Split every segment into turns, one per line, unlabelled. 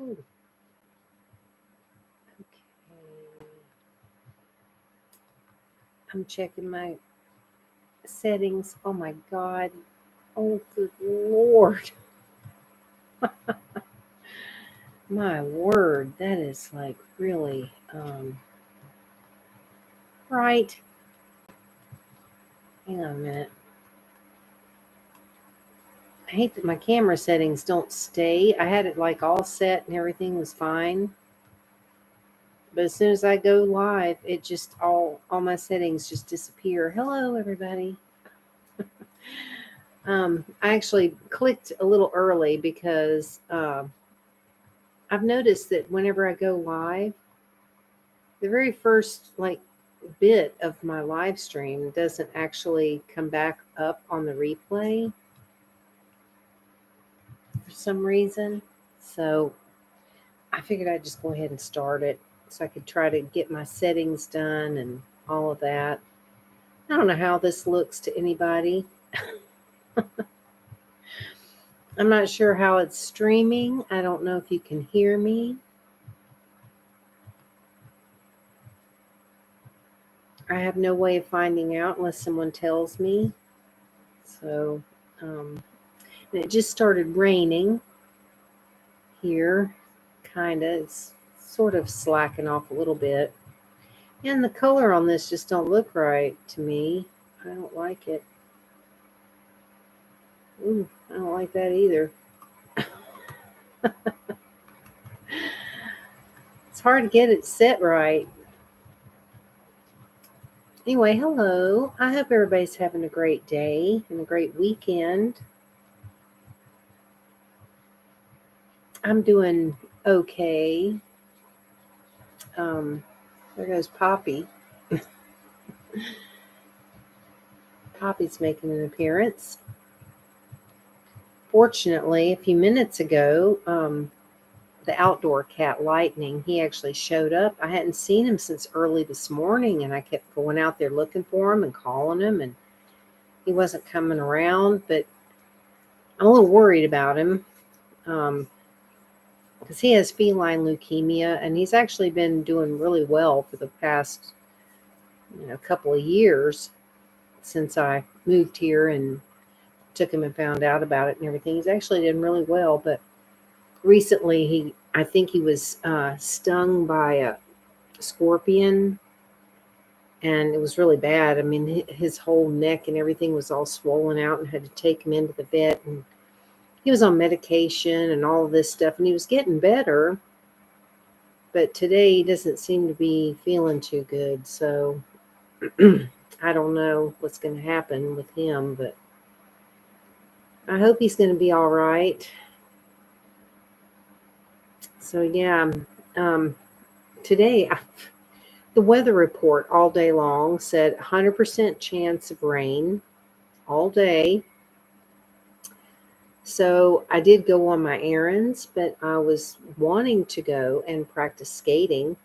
Ooh, okay. I'm checking my settings. Oh my God. Oh, good Lord. My word. That is like really, right. Hang on a minute. I hate that my camera settings don't stay. I had it like all set and everything was fine. But as soon as I go live, it just all my settings just disappear. Hello, everybody. I actually clicked a little early because I've noticed that whenever I go live, the very first like bit of my live stream doesn't actually come back up on the replay for some reason. So I figured I'd just go ahead and start it so I could try to get my settings done and all of that. I don't know how this looks to anybody. I'm not sure how it's streaming. I don't know if you can hear me. I have no way of finding out unless someone tells me. So, and it just started raining here, kind of. It's sort of slacking off a little bit. And the color on this just don't look right to me. I don't like it. Ooh, I don't like that either. It's hard to get it set right. Anyway, hello. I hope everybody's having a great day and a great weekend. I'm doing okay. There goes Poppy. Poppy's making an appearance. Fortunately, a few minutes ago, the outdoor cat Lightning, he actually showed up. I hadn't seen him since early this morning, and I kept going out there looking for him and calling him, and he wasn't coming around. But I'm a little worried about him because he has feline leukemia, and he's actually been doing really well for the past couple of years since I moved here and took him and found out about it and everything. He's actually done really well, but recently I think he was stung by a scorpion, and it was really bad. I mean, his whole neck and everything was all swollen out, and had to take him into the vet, and he was on medication and all of this stuff, and he was getting better, but today he doesn't seem to be feeling too good. So I don't know what's going to happen with him, but I hope he's going to be all right. So yeah, today the weather report all day long said 100% chance of rain all day. So I did go on my errands, but I was wanting to go and practice skating,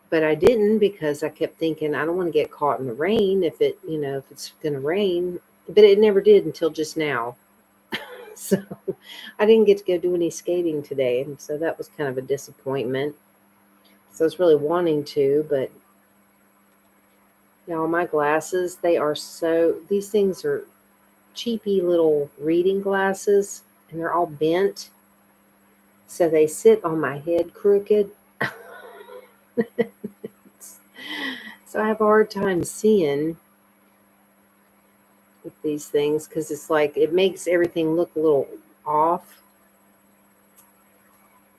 but I didn't because I kept thinking I don't want to get caught in the rain if it's going to rain. But it never did until just now. So I didn't get to go do any skating today, and so that was kind of a disappointment. So I was really wanting to, but my glasses, these things are cheapy little reading glasses, and they're all bent. So they sit on my head crooked. So I have a hard time seeing with these things because it's like it makes everything look a little off.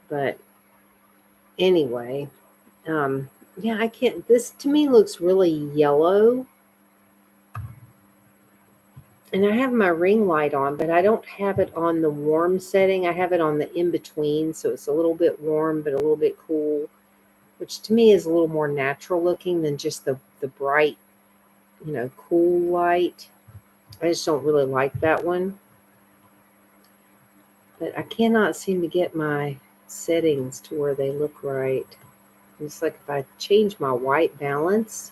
But anyway, yeah, I can't. This to me looks really yellow. And I have my ring light on, but I don't have it on the warm setting. I have it on the in between, so it's a little bit warm but a little bit cool, which to me is a little more natural looking than just the bright, cool light. I just don't really like that one. But I cannot seem to get my settings to where they look right. It's like if I change my white balance,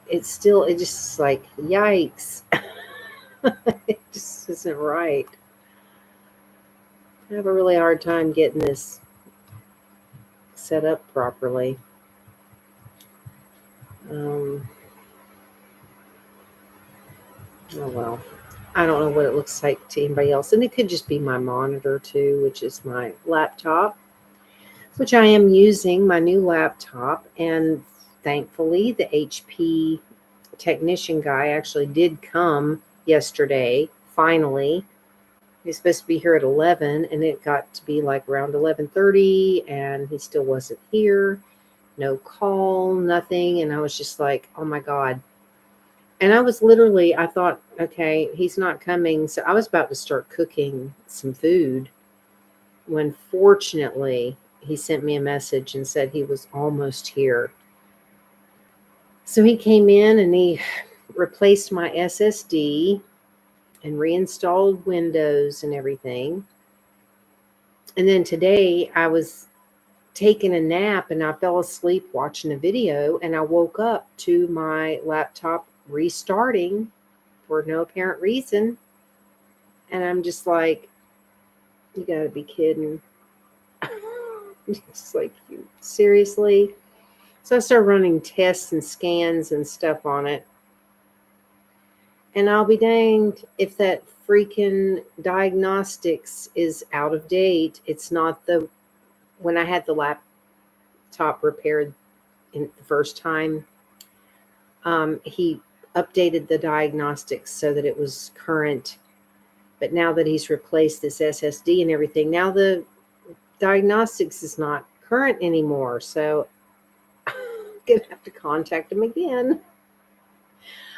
it just like, yikes. It just isn't right. I have a really hard time getting this set up properly. Um, oh well. I don't know what it looks like to anybody else. And it could just be my monitor too, which is my laptop, which I am using my new laptop. And thankfully, the HP technician guy actually did come yesterday, finally. He was supposed to be here at 11, and it got to be like around 11:30, and he still wasn't here. No call, nothing. And I was just like, oh my God. And I was literally, I thought, okay, he's not coming. So I was about to start cooking some food when fortunately he sent me a message and said he was almost here. So he came in and he replaced my SSD and reinstalled Windows and everything. And then today I was taking a nap and I fell asleep watching a video, and I woke up to my laptop restarting for no apparent reason. And I'm just like, you gotta be kidding. It's like, you seriously? So I started running tests and scans and stuff on it. And I'll be danged if that freaking diagnostics is out of date. It's not the, when I had the laptop repaired in the first time, he updated the diagnostics so that it was current. But now that he's replaced this SSD and everything, now the diagnostics is not current anymore. So I'm going to have to contact him again.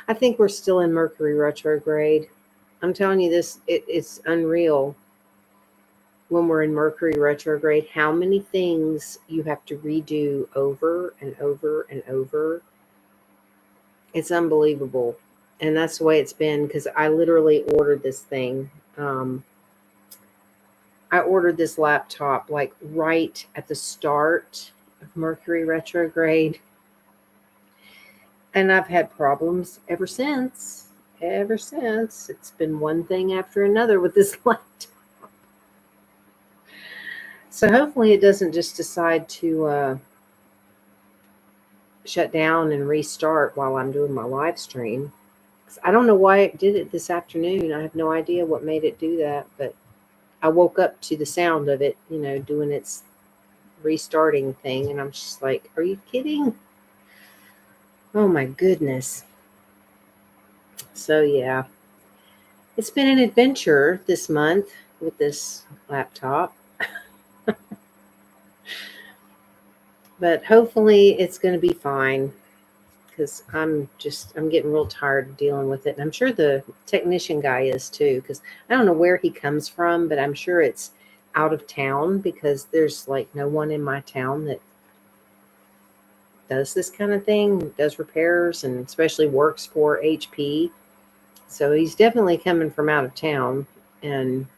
I think we're still in Mercury retrograde. I'm telling you this, it's unreal when we're in Mercury retrograde, how many things you have to redo over and over and over. It's unbelievable. And that's the way it's been, because I literally ordered this thing. I ordered this laptop like right at the start of Mercury retrograde. And I've had problems ever since. Ever since. It's been one thing after another with this laptop. So hopefully it doesn't just decide to shut down and restart while I'm doing my live stream. I don't know why it did it this afternoon. I have no idea what made it do that, but I woke up to the sound of it, doing its restarting thing, and I'm just like, are you kidding? Oh my goodness. So yeah, it's been an adventure this month with this laptop. But hopefully it's going to be fine, because I'm getting real tired of dealing with it. And I'm sure the technician guy is too, because I don't know where he comes from, but I'm sure it's out of town, because there's like no one in my town that does this kind of thing, does repairs, and especially works for HP. So he's definitely coming from out of town. And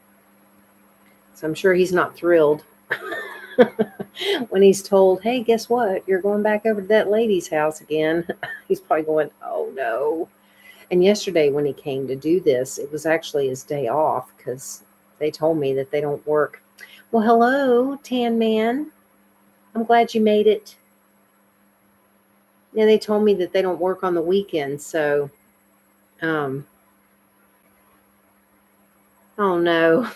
so I'm sure he's not thrilled when he's told, hey, guess what? You're going back over to that lady's house again. He's probably going, oh no. And yesterday when he came to do this, it was actually his day off, because they told me that they don't work. Well, hello, Tan Man. I'm glad you made it. Yeah, they told me that they don't work on the weekends. So, oh no.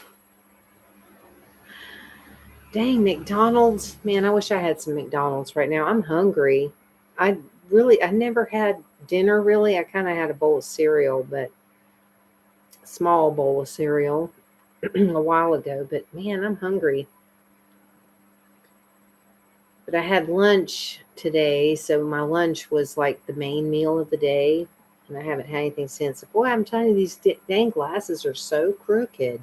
Dang, McDonald's. Man, I wish I had some McDonald's right now. I'm hungry. I never had dinner really. I kind of had a bowl of cereal, but a small bowl of cereal a while ago. But man, I'm hungry. But I had lunch today, so my lunch was like the main meal of the day, and I haven't had anything since. Boy, I'm telling you, these dang glasses are so crooked.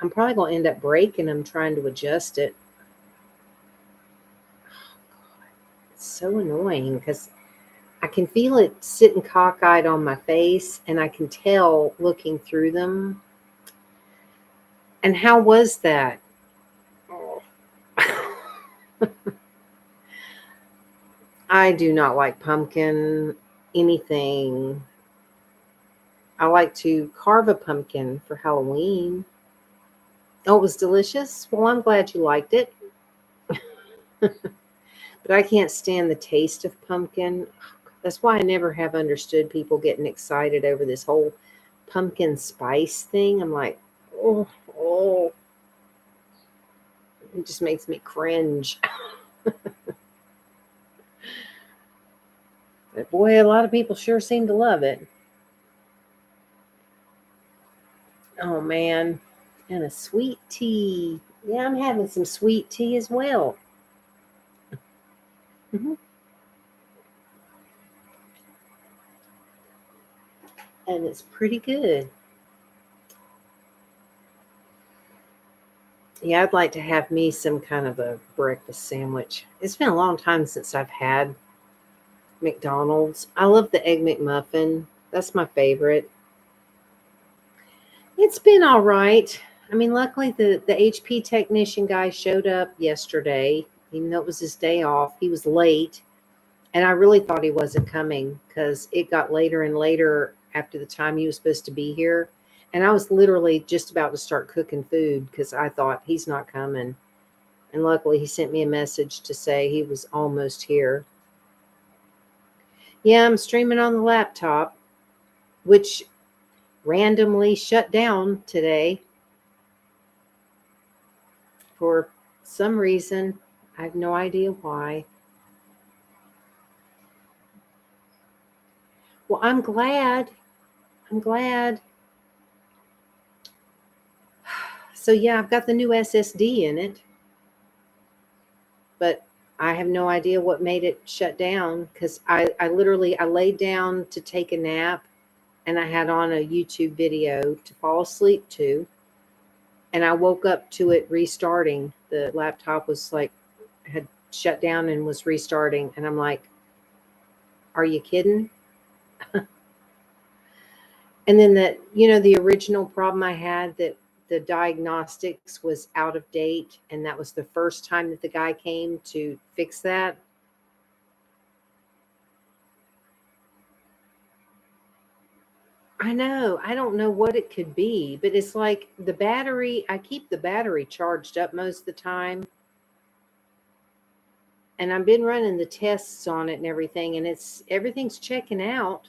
I'm probably going to end up breaking them trying to adjust it. It's so annoying, because I can feel it sitting cockeyed on my face, and I can tell looking through them. And how was that? Oh. I do not like pumpkin anything. I like to carve a pumpkin for Halloween. Oh, it was delicious. Well, I'm glad you liked it. But I can't stand the taste of pumpkin. That's why I never have understood people getting excited over this whole pumpkin spice thing. I'm like, oh, oh, it just makes me cringe. But boy, a lot of people sure seem to love it. Oh man, and a sweet tea. Yeah, I'm having some sweet tea as well. Hmm. And it's pretty good. Yeah, I'd like to have me some kind of a breakfast sandwich. It's been a long time since I've had McDonald's. I love the Egg McMuffin. That's my favorite. It's been all right. I mean, luckily the HP technician guy showed up yesterday, even though it was his day off. He was late, and I really thought he wasn't coming because it got later and later after the time he was supposed to be here. And I was literally just about to start cooking food because I thought he's not coming. And luckily, he sent me a message to say he was almost here. Yeah, I'm streaming on the laptop, which randomly shut down today for some reason. I have no idea why. Well, I'm glad. I'm glad. So yeah, I've got the new SSD in it, but I have no idea what made it shut down because I literally I laid down to take a nap and I had on a YouTube video to fall asleep to, and I woke up to it restarting. The laptop was like had shut down and was restarting, and I'm like, "Are you kidding?" And then the original problem I had, that the diagnostics was out of date, and that was the first time that the guy came to fix that. I know. I don't know what it could be, but it's like the battery, I keep the battery charged up most of the time, and I've been running the tests on it and everything, and everything's checking out,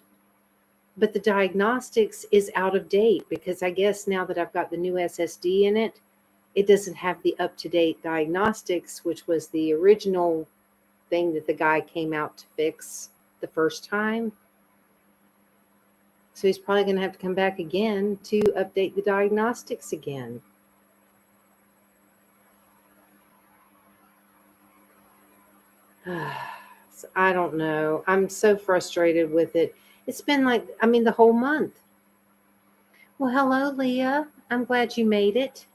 but the diagnostics is out of date because I guess now that I've got the new SSD in it, it doesn't have the up-to-date diagnostics, which was the original thing that the guy came out to fix the first time. So he's probably going to have to come back again to update the diagnostics again. So I don't know. I'm so frustrated with it. It's been like, I mean, the whole month. Well, hello, Leah. I'm glad you made it.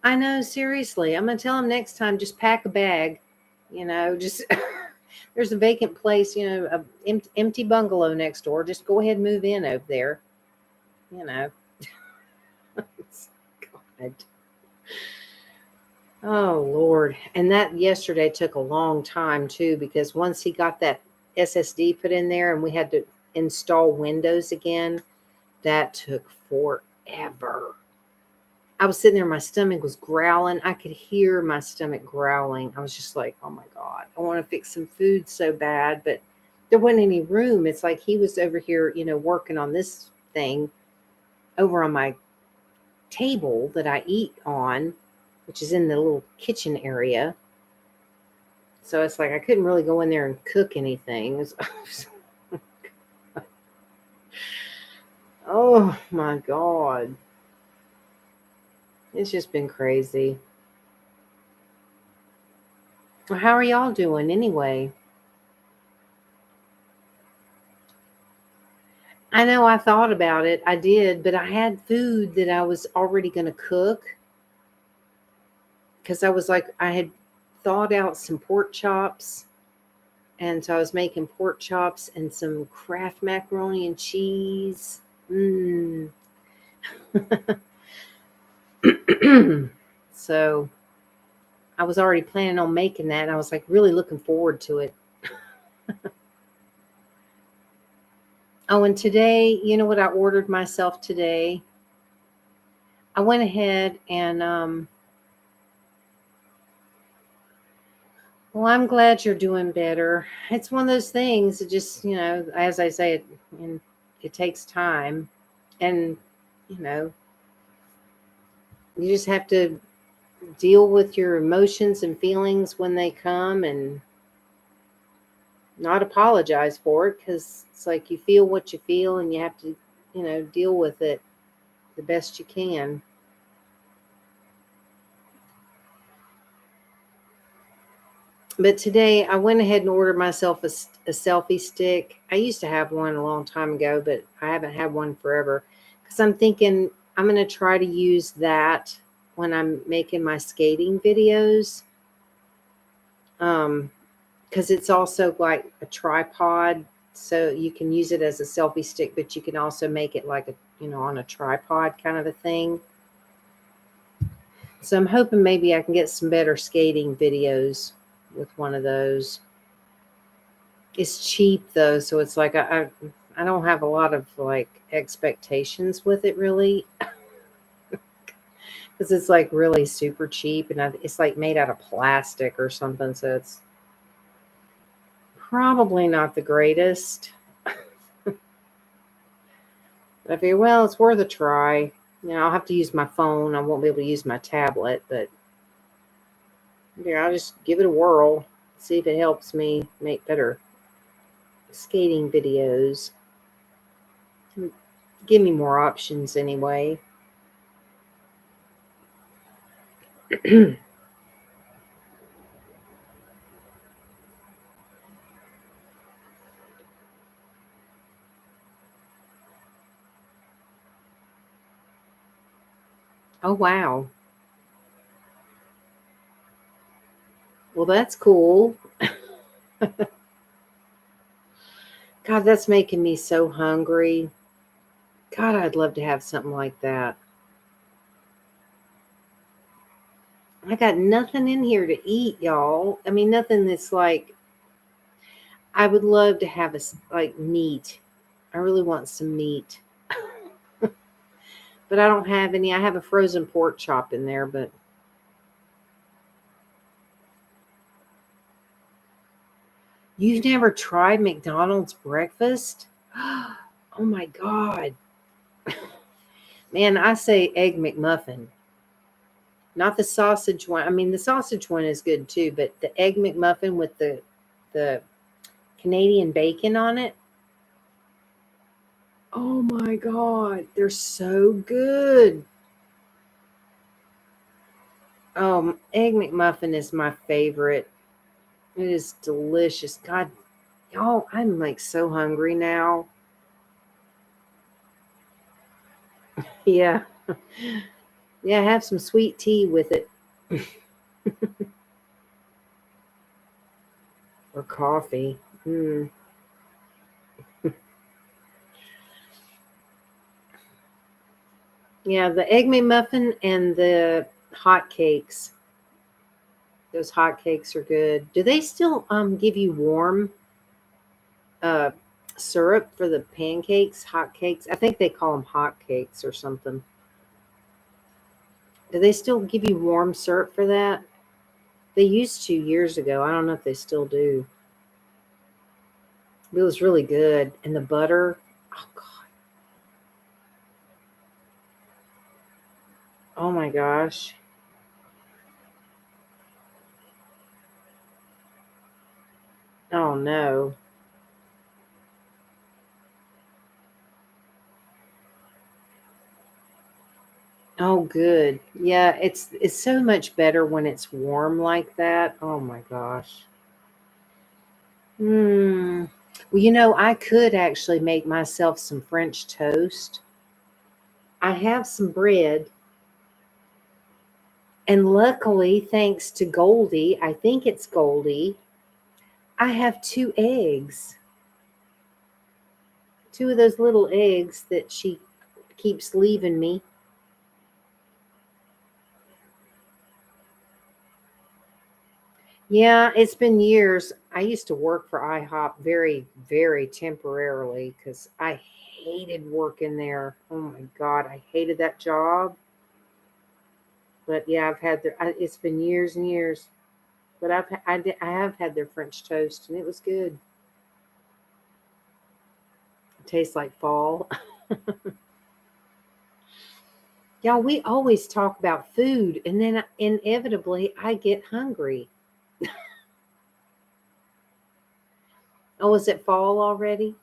I know, seriously. I'm going to tell him next time, just pack a bag. Just there's a vacant place, a empty bungalow next door. Just go ahead and move in over there. You know. God. Oh Lord. And that yesterday took a long time too, because once he got that SSD put in there and we had to install Windows again, that took forever. I was sitting there, my stomach was growling. I could hear my stomach growling. I was just like, oh my God, I want to fix some food so bad, but there wasn't any room. It's like he was over here, working on this thing over on my table that I eat on, which is in the little kitchen area. So it's like I couldn't really go in there and cook anything. Oh my God. It's just been crazy. Well, how are y'all doing anyway? I know I thought about it. I did, but I had food that I was already going to cook because I was like, I had thawed out some pork chops. And so I was making pork chops and some Kraft macaroni and cheese. Mm. So I was already planning on making that. And I was like really looking forward to it. Oh, and today, you know what I ordered myself today? I went ahead and well, I'm glad you're doing better. It's one of those things that just, as I say, it takes time. And, you know, you just have to deal with your emotions and feelings when they come and not apologize for it, because it's like you feel what you feel and you have to, deal with it the best you can. But today I went ahead and ordered myself a selfie stick. I used to have one a long time ago, but I haven't had one forever because I'm thinking I'm going to try to use that when I'm making my skating videos. Because it's also like a tripod, so you can use it as a selfie stick, but you can also make it like on a tripod kind of a thing. So I'm hoping maybe I can get some better skating videos with one of those. It's cheap though, so it's like I don't have a lot of like expectations with it really, because it's like really super cheap and it's like made out of plastic or something, so it's probably not the greatest. But I figure, well, it's worth a try. I'll have to use my phone. I won't be able to use my tablet, but yeah, I'll just give it a whirl, see if it helps me make better skating videos. Give me more options anyway. Oh, wow. Well, that's cool. God, that's making me so hungry. God, I'd love to have something like that. I got nothing in here to eat, y'all. I mean, nothing that's like, I would love to have like meat. I really want some meat. But I don't have any. I have a frozen pork chop in there, but you've never tried McDonald's breakfast? Oh my God. Man, I say egg McMuffin. Not the sausage one. I mean, the sausage one is good too, but the egg McMuffin with the Canadian bacon on it. Oh my God, they're so good. Egg McMuffin is my favorite. It is delicious. God, y'all, I'm like so hungry now. Yeah. Yeah, have some sweet tea with it or coffee. Mm. Yeah, the egg McMuffin and the hot cakes. Those hot cakes are good. Do they still give you warm uh syrup for the pancakes, hot cakes? I think they call them hot cakes or something. Do they still give you warm syrup for that? They used to years ago. I don't know if they still do. It was really good. And the butter. Oh God. Oh my gosh. Oh no. Oh good. Yeah, it's so much better when it's warm like that. Oh my gosh. Hmm. Well, I could actually make myself some French toast. I have some bread, and luckily, thanks to Goldie, I think it's Goldie, I have two eggs. Two of those little eggs that she keeps leaving me. Yeah, it's been years. I used to work for IHOP very, very temporarily because I hated working there. Oh my God, I hated that job. But yeah, I've had their. It's been years and years, but I have had their French toast, and it was good. It tastes like fall. Y'all, we always talk about food, and then inevitably I get hungry. Oh, is it fall already?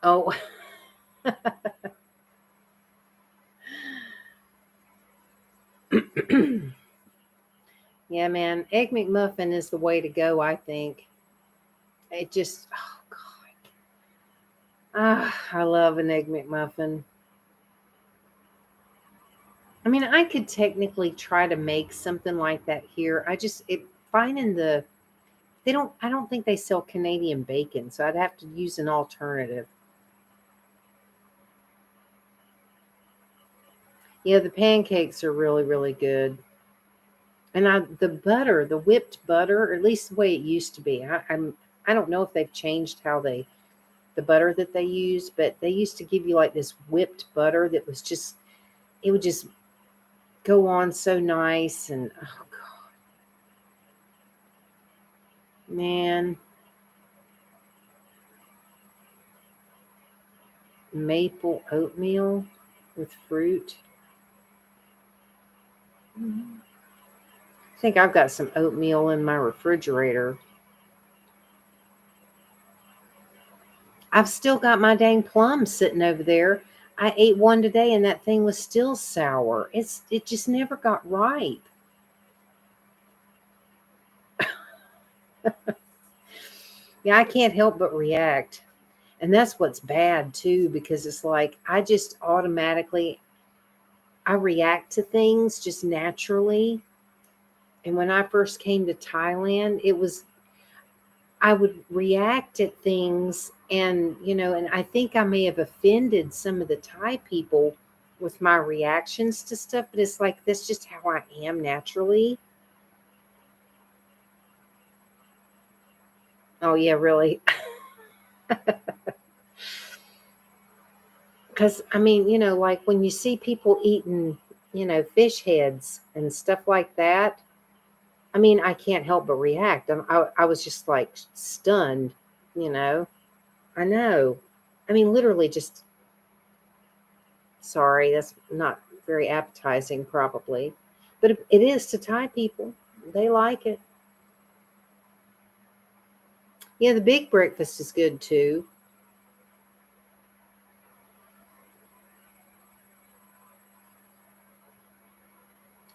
Oh, yeah, man. Egg McMuffin is the way to go, I think. It just, oh, God. I love an Egg McMuffin. I mean, I could technically try to make something like that here. Finding I don't think they sell Canadian bacon, so I'd have to use an alternative. Yeah, the pancakes are really, really good. And the butter, the whipped butter, or at least the way it used to be. I don't know if they've changed the butter that they use, but they used to give you like this whipped butter that was just it would just go on so nice and oh God, man, maple oatmeal with fruit. Mhm. I think I've got some oatmeal in my refrigerator. I've still got my dang plums sitting over there. I ate one today and that thing was still sour. It just never got ripe. Yeah, I can't help but react. And that's what's bad too, because it's like I react to things just naturally. And when I first came to Thailand, I would react at things and I think I may have offended some of the Thai people with my reactions to stuff, but it's like that's just how I am naturally. Oh yeah, really. Cuz I mean, like when you see people eating fish heads and stuff like that, I mean, I can't help but react. I was just like stunned, you know. I know. I mean, literally just sorry, that's not very appetizing, probably. But it is to Thai people. They like it. Yeah, the big breakfast is good too.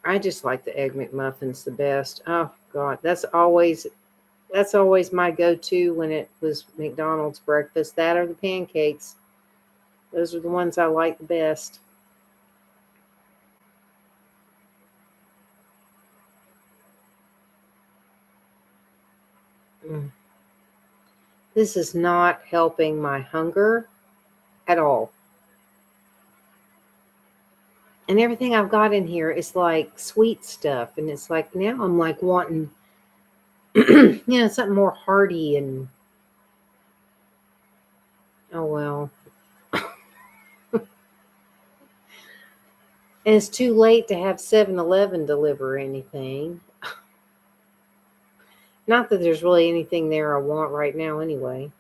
I just like the egg McMuffins the best. Oh God, that's always my go-to when it was McDonald's breakfast. That or the pancakes. Those are the ones I like the best. Mm. This is not helping my hunger at all. And everything I've got in here is like sweet stuff, and it's like now I'm like wanting something more hearty and oh well. And it's too late to have 7-Eleven deliver anything. Not that there's really anything there I want right now anyway.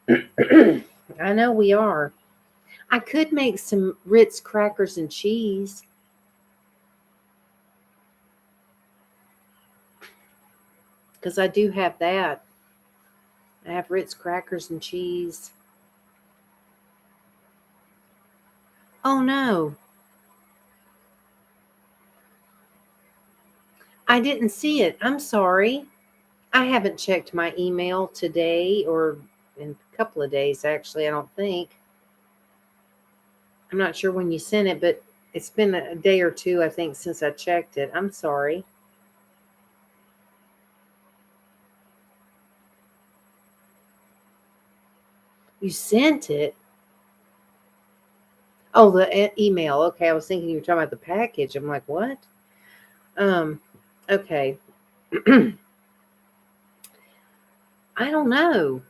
I know we are. I could make some Ritz crackers and cheese because I do have that. I have Ritz crackers and cheese. Oh no, I didn't see it. I'm sorry. I haven't checked my email today or in a couple of days, actually, I don't think. I'm not sure when you sent it, but it's been a day or two, I think, since I checked it. I'm sorry. You sent it? Oh, the email. Okay, I was thinking you were talking about the package. I'm like, what? Um, okay. I don't know.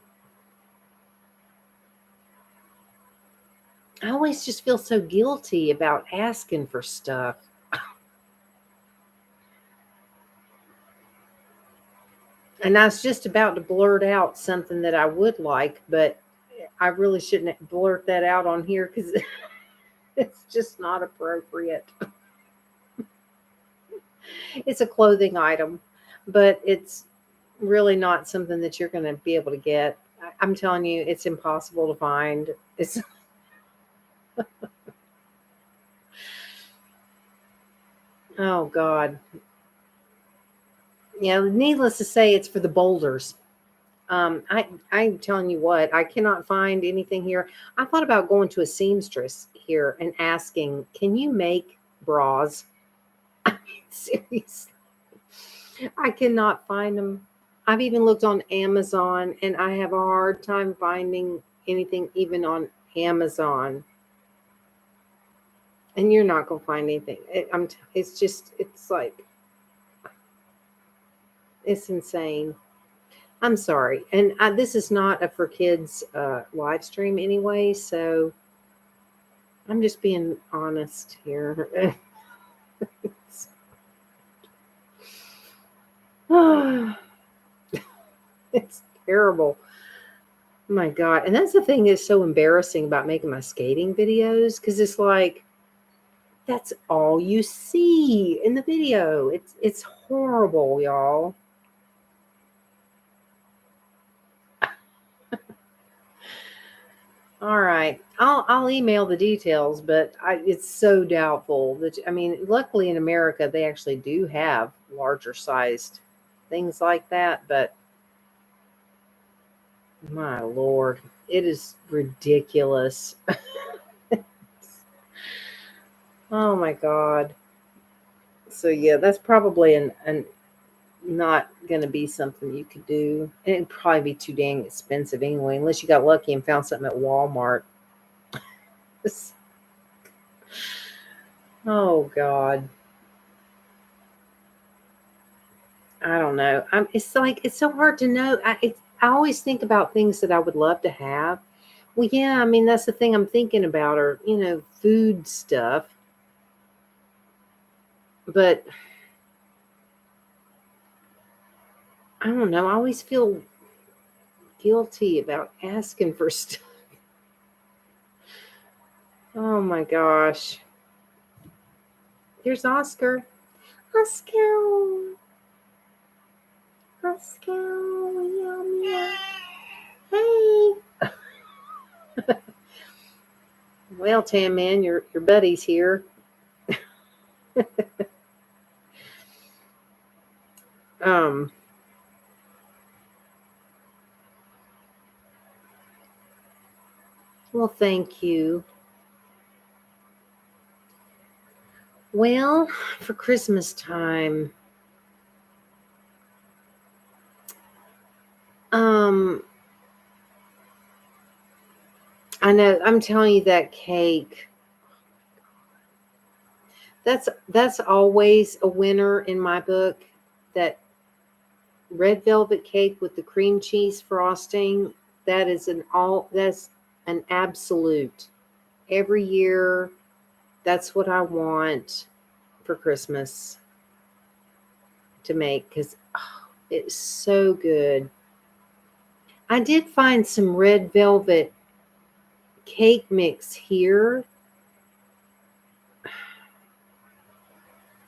I always just feel so guilty about asking for stuff. And I was just about to blurt out something that I would like, but I really shouldn't blurt that out on here because it's just not appropriate. It's a clothing item, but it's really not something that you're going to be able to get. I'm telling you, it's impossible to find. It's oh God, yeah. Needless to say, it's for the boulders. I'm telling you what, I cannot find anything here. I thought about going to a seamstress here and asking, "Can you make bras?" I mean, seriously, I cannot find them. I've even looked on Amazon, and I have a hard time finding anything even on Amazon. And you're not gonna find anything. It's just, it's like, it's insane. I'm sorry, and this is not a for kids live stream anyway, so I'm just being honest here. It's, it's terrible. My God, and that's the thing that's so embarrassing about making my skating videos because it's like that's all you see in the video. It's horrible, y'all. All right. I'll email the details, but it's so doubtful that I mean, luckily in America they actually do have larger sized things like that, but my lord, it is ridiculous. Oh my god. So yeah, that's probably an not going to be something you could do. And it'd probably be too dang expensive anyway, unless you got lucky and found something at Walmart. Oh god. I don't know. It's like it's so hard to know. I always think about things that I would love to have. Well, yeah, I mean that's the thing I'm thinking about, or food stuff. But I don't know. I always feel guilty about asking for stuff. Oh my gosh. There's Oscar. Oscar. Oscar. Meow, meow. Hey. Well, Tam man, your buddy's here. Um. Well, thank you. Well, for Christmas time, um, I know I'm telling you that cake. That's always a winner in my book. That red velvet cake with the cream cheese frosting. That's an absolute. Every year, that's what I want for Christmas to make because it's so good. I did find some red velvet cake mix here,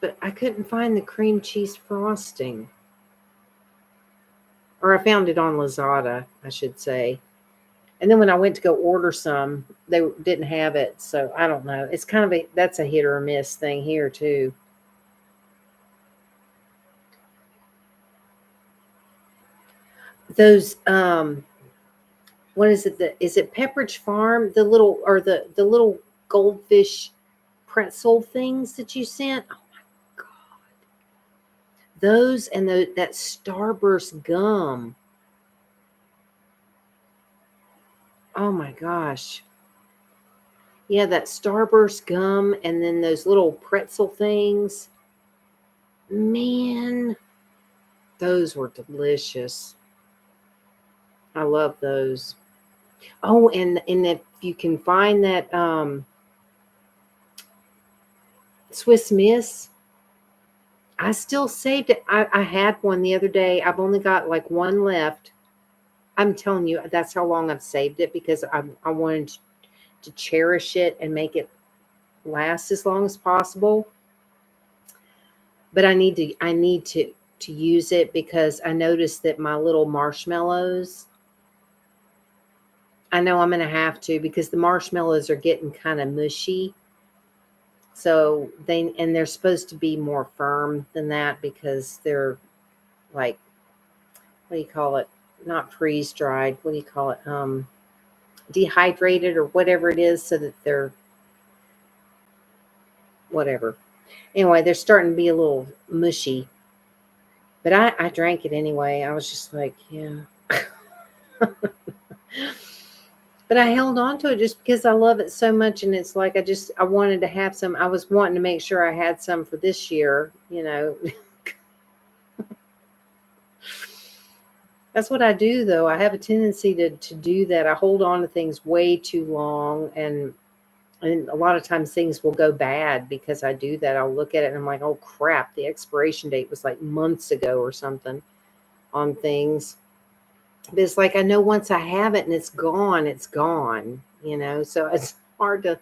but I couldn't find the cream cheese frosting. Or I found it on Lazada, I should say. And then when I went to go order some, they didn't have it. So I don't know. It's kind of that's a hit or miss thing here too. Those what is it? Is it Pepperidge Farm? The little or the little goldfish pretzel things that you sent? Oh my god. Those and that Starburst gum. Oh my gosh. Yeah, that Starburst gum and then those little pretzel things. Man, those were delicious. I love those. Oh, and if you can find that Swiss Miss, I still saved it. I had one the other day. I've only got like one left. I'm telling you, that's how long I've saved it because I wanted to cherish it and make it last as long as possible. But I need to use it because I noticed that my little marshmallows, I know I'm going to have to because the marshmallows are getting kind of mushy. So they're supposed to be more firm than that because they're like, what do you call it? Not freeze dried. What do you call it? Dehydrated or whatever it is, so that they're whatever. Anyway, they're starting to be a little mushy. But I drank it anyway. I was just like, yeah. But I held on to it just because I love it so much, and it's like I wanted to have some. I was wanting to make sure I had some for this year. That's what I do, though. I have a tendency to do that. I hold on to things way too long, and a lot of times things will go bad because I do that. I'll look at it and I'm like, oh crap, the expiration date was like months ago or something on things. But it's like I know once I have it and it's gone, it's gone. So it's hard to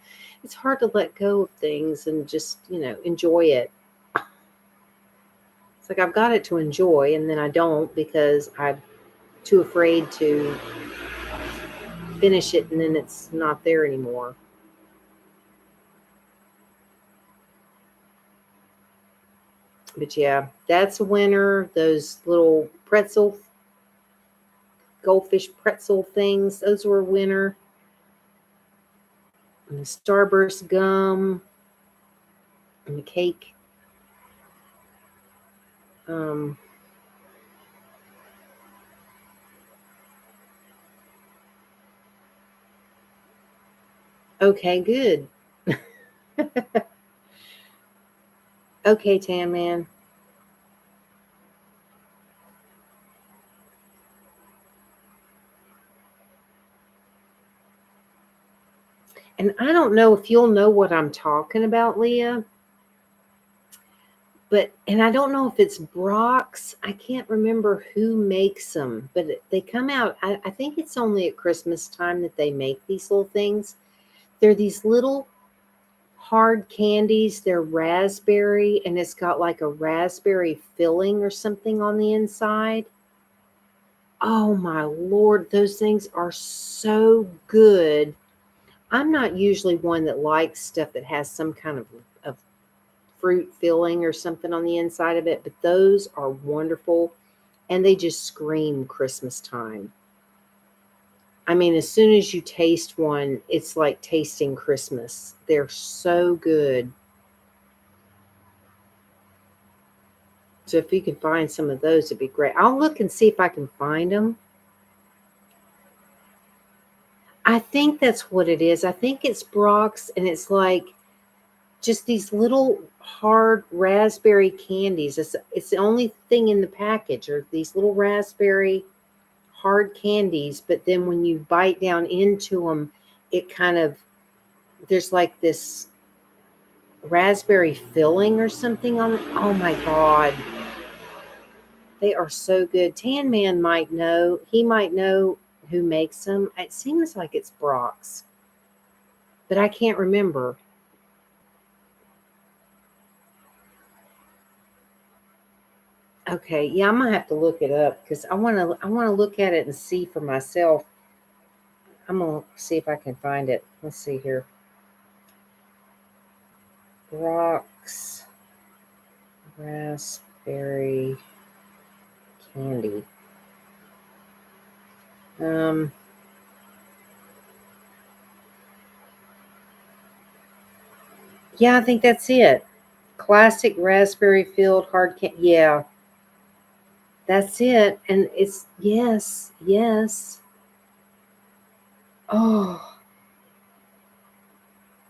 let go of things and just enjoy it. It's like I've got it to enjoy, and then I don't because I'm too afraid to finish it, and then it's not there anymore. But yeah, that's a winner. Those little goldfish pretzel things, those were a winner. And the Starburst gum and the cake. Um, okay, good. Okay, Tan Man. And I don't know if you'll know what I'm talking about, Leah, and I don't know if it's Brock's. I can't remember who makes them, but they come out. I think it's only at Christmas time that they make these little things. They're these little hard candies. They're raspberry, and it's got like a raspberry filling or something on the inside. Oh my Lord, those things are so good. I'm not usually one that likes stuff that has some kind of fruit filling or something on the inside of it, but those are wonderful and they just scream Christmas time. I mean, as soon as you taste one, it's like tasting Christmas. They're so good. So if you can find some of those, it'd be great. I'll look and see if I can find them. I think that's what it is. I think it's Brock's, and it's like just these little hard raspberry candies. It's the only thing in the package are these little raspberry hard candies, but then when you bite down into them, it kind of there's like this raspberry filling or something on it. Oh my god. They are so good. Tan Man might know. He might know who makes them. It seems like it's Brock's, but I can't remember. Okay, yeah, I'm gonna have to look it up because I wanna look at it and see for myself. I'm gonna see if I can find it. Let's see here. Brock's raspberry candy. Um, yeah, I think that's it. Classic raspberry filled hard candy. Yeah, that's it. And it's yes, yes. Oh,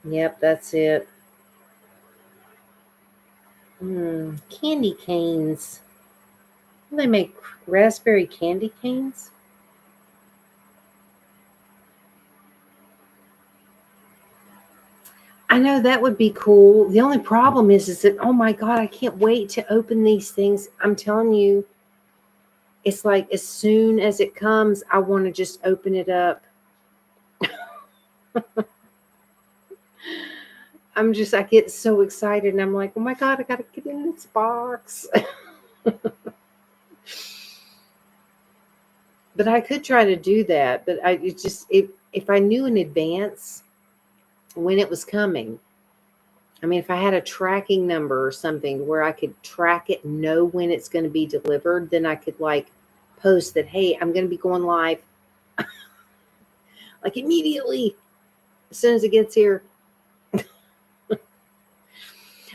yep, that's it. Candy canes. They make raspberry candy canes. I know that would be cool. The only problem is that, oh my God, I can't wait to open these things. I'm telling you, it's like as soon as it comes, I want to just open it up. I get so excited and I'm like, oh my God, I got to get in this box. But I could try to do that. But if I knew in advance when it was coming, I mean, if I had a tracking number or something where I could track it, and know when it's going to be delivered, then I could like post that, hey, I'm going to be going live like immediately as soon as it gets here.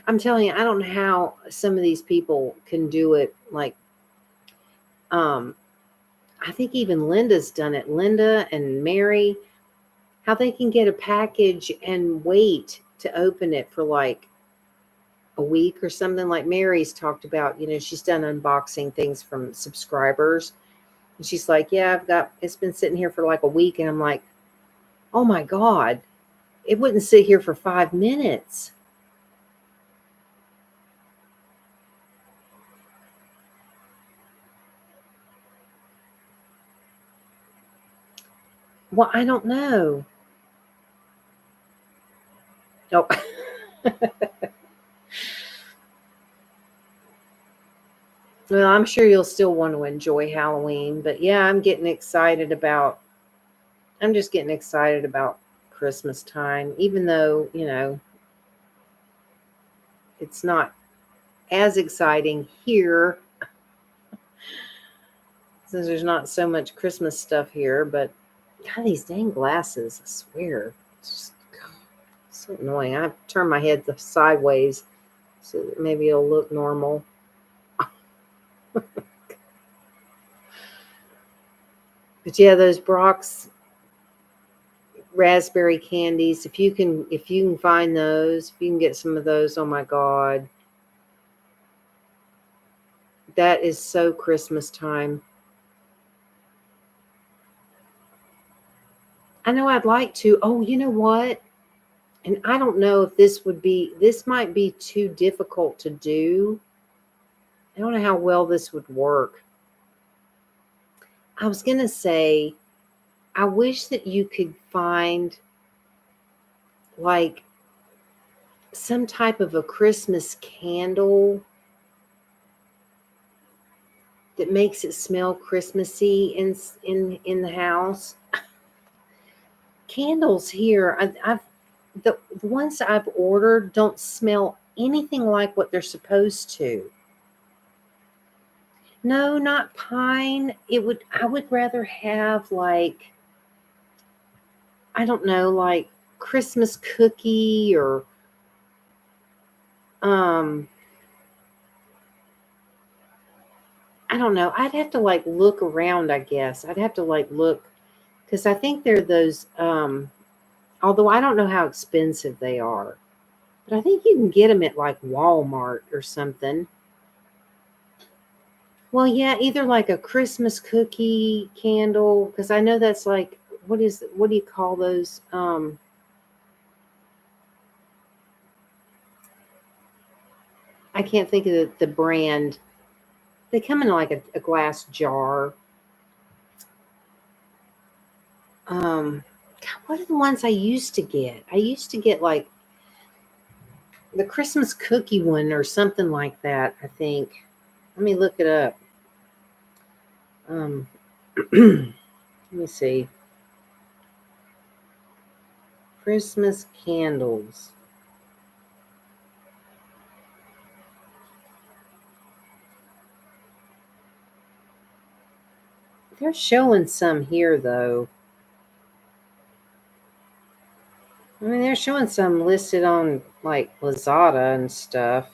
I'm telling you, I don't know how some of these people can do it. Like, um, I think even Linda's done it. Linda and Mary, how they can get a package and wait to open it for like a week or something. Like Mary's talked about, she's done unboxing things from subscribers. And she's like, yeah, it's been sitting here for like a week. And I'm like, oh my God, it wouldn't sit here for 5 minutes. Well, I don't know. Oh, well, I'm sure you'll still want to enjoy Halloween, but yeah, I'm just getting excited about Christmas time, even though, it's not as exciting here since there's not so much Christmas stuff here, but God, these dang glasses, I swear. It's just so annoying. I have to turn my head sideways so that maybe it'll look normal. But yeah, those Brock's raspberry candies, if you can find those, if you can get some of those, oh my God. That is so Christmas time. I know I'd like to. Oh, you know what? And I don't know if this might be too difficult to do. I don't know how well this would work. I was going to say, I wish that you could find like some type of a Christmas candle that makes it smell Christmassy in the house. Candles here, the ones I've ordered don't smell anything like what they're supposed to. No, not pine. I would rather have like, I don't know, like Christmas cookie or um I don't know. I'd have to like look around, I guess. I'd have to like look because I think they're those although I don't know how expensive they are. But I think you can get them at like Walmart or something. Well, yeah, either like a Christmas cookie candle because I know that's like what do you call those? I can't think of the brand. They come in like a glass jar. God, what are the ones I used to get? I used to get like the Christmas cookie one or something like that, I think. Let me look it up. Um, let me see. Christmas candles. They're showing some here though. I mean, they're showing some listed on like Lazada and stuff.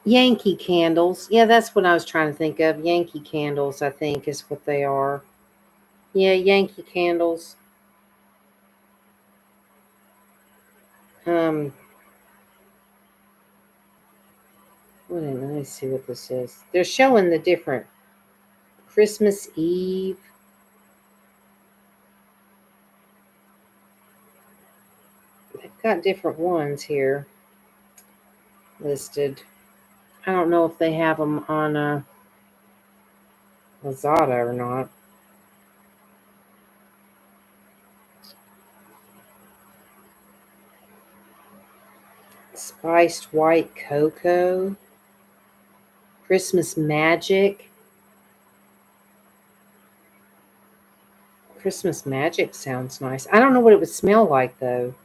Yankee candles. Yeah, that's what I was trying to think of. Yankee candles, I think, is what they are. Yeah, Yankee candles. Um, let me see what this is. They're showing the different Christmas Eve. got different ones here listed. I don't know if they have them on Lazada or not. Spiced white cocoa, Christmas magic. Christmas magic sounds nice. I don't know what it would smell like though.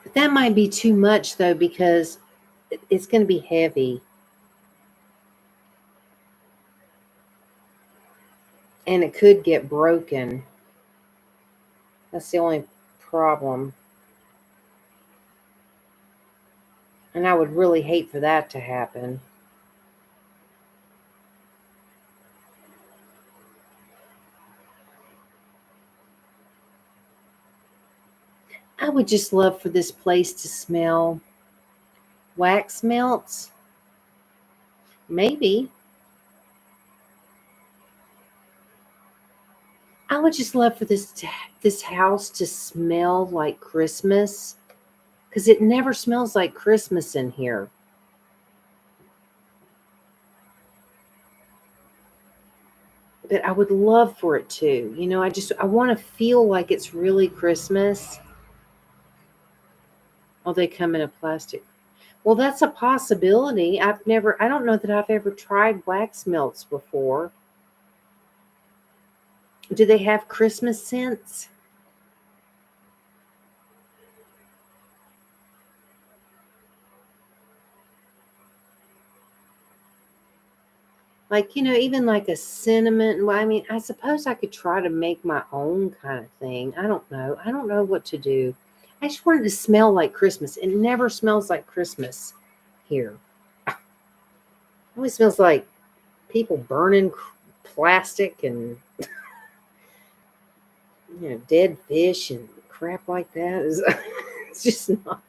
But that might be too much though because it's going to be heavy and it could get broken. That's the only problem. And I would really hate for that to happen. I would just love for this place to smell wax melts. Maybe. I would just love for this house to smell like Christmas because it never smells like Christmas in here. But I would love for it to. I want to feel like it's really Christmas. Oh, they come in a plastic. Well, that's a possibility. I don't know that I've ever tried wax melts before. Do they have Christmas scents? Like, even like a cinnamon. Well, I mean, I suppose I could try to make my own kind of thing. I don't know. I don't know what to do. I just wanted to smell like Christmas. It never smells like Christmas here. It always smells like people burning plastic and dead fish and crap like that. It's just not.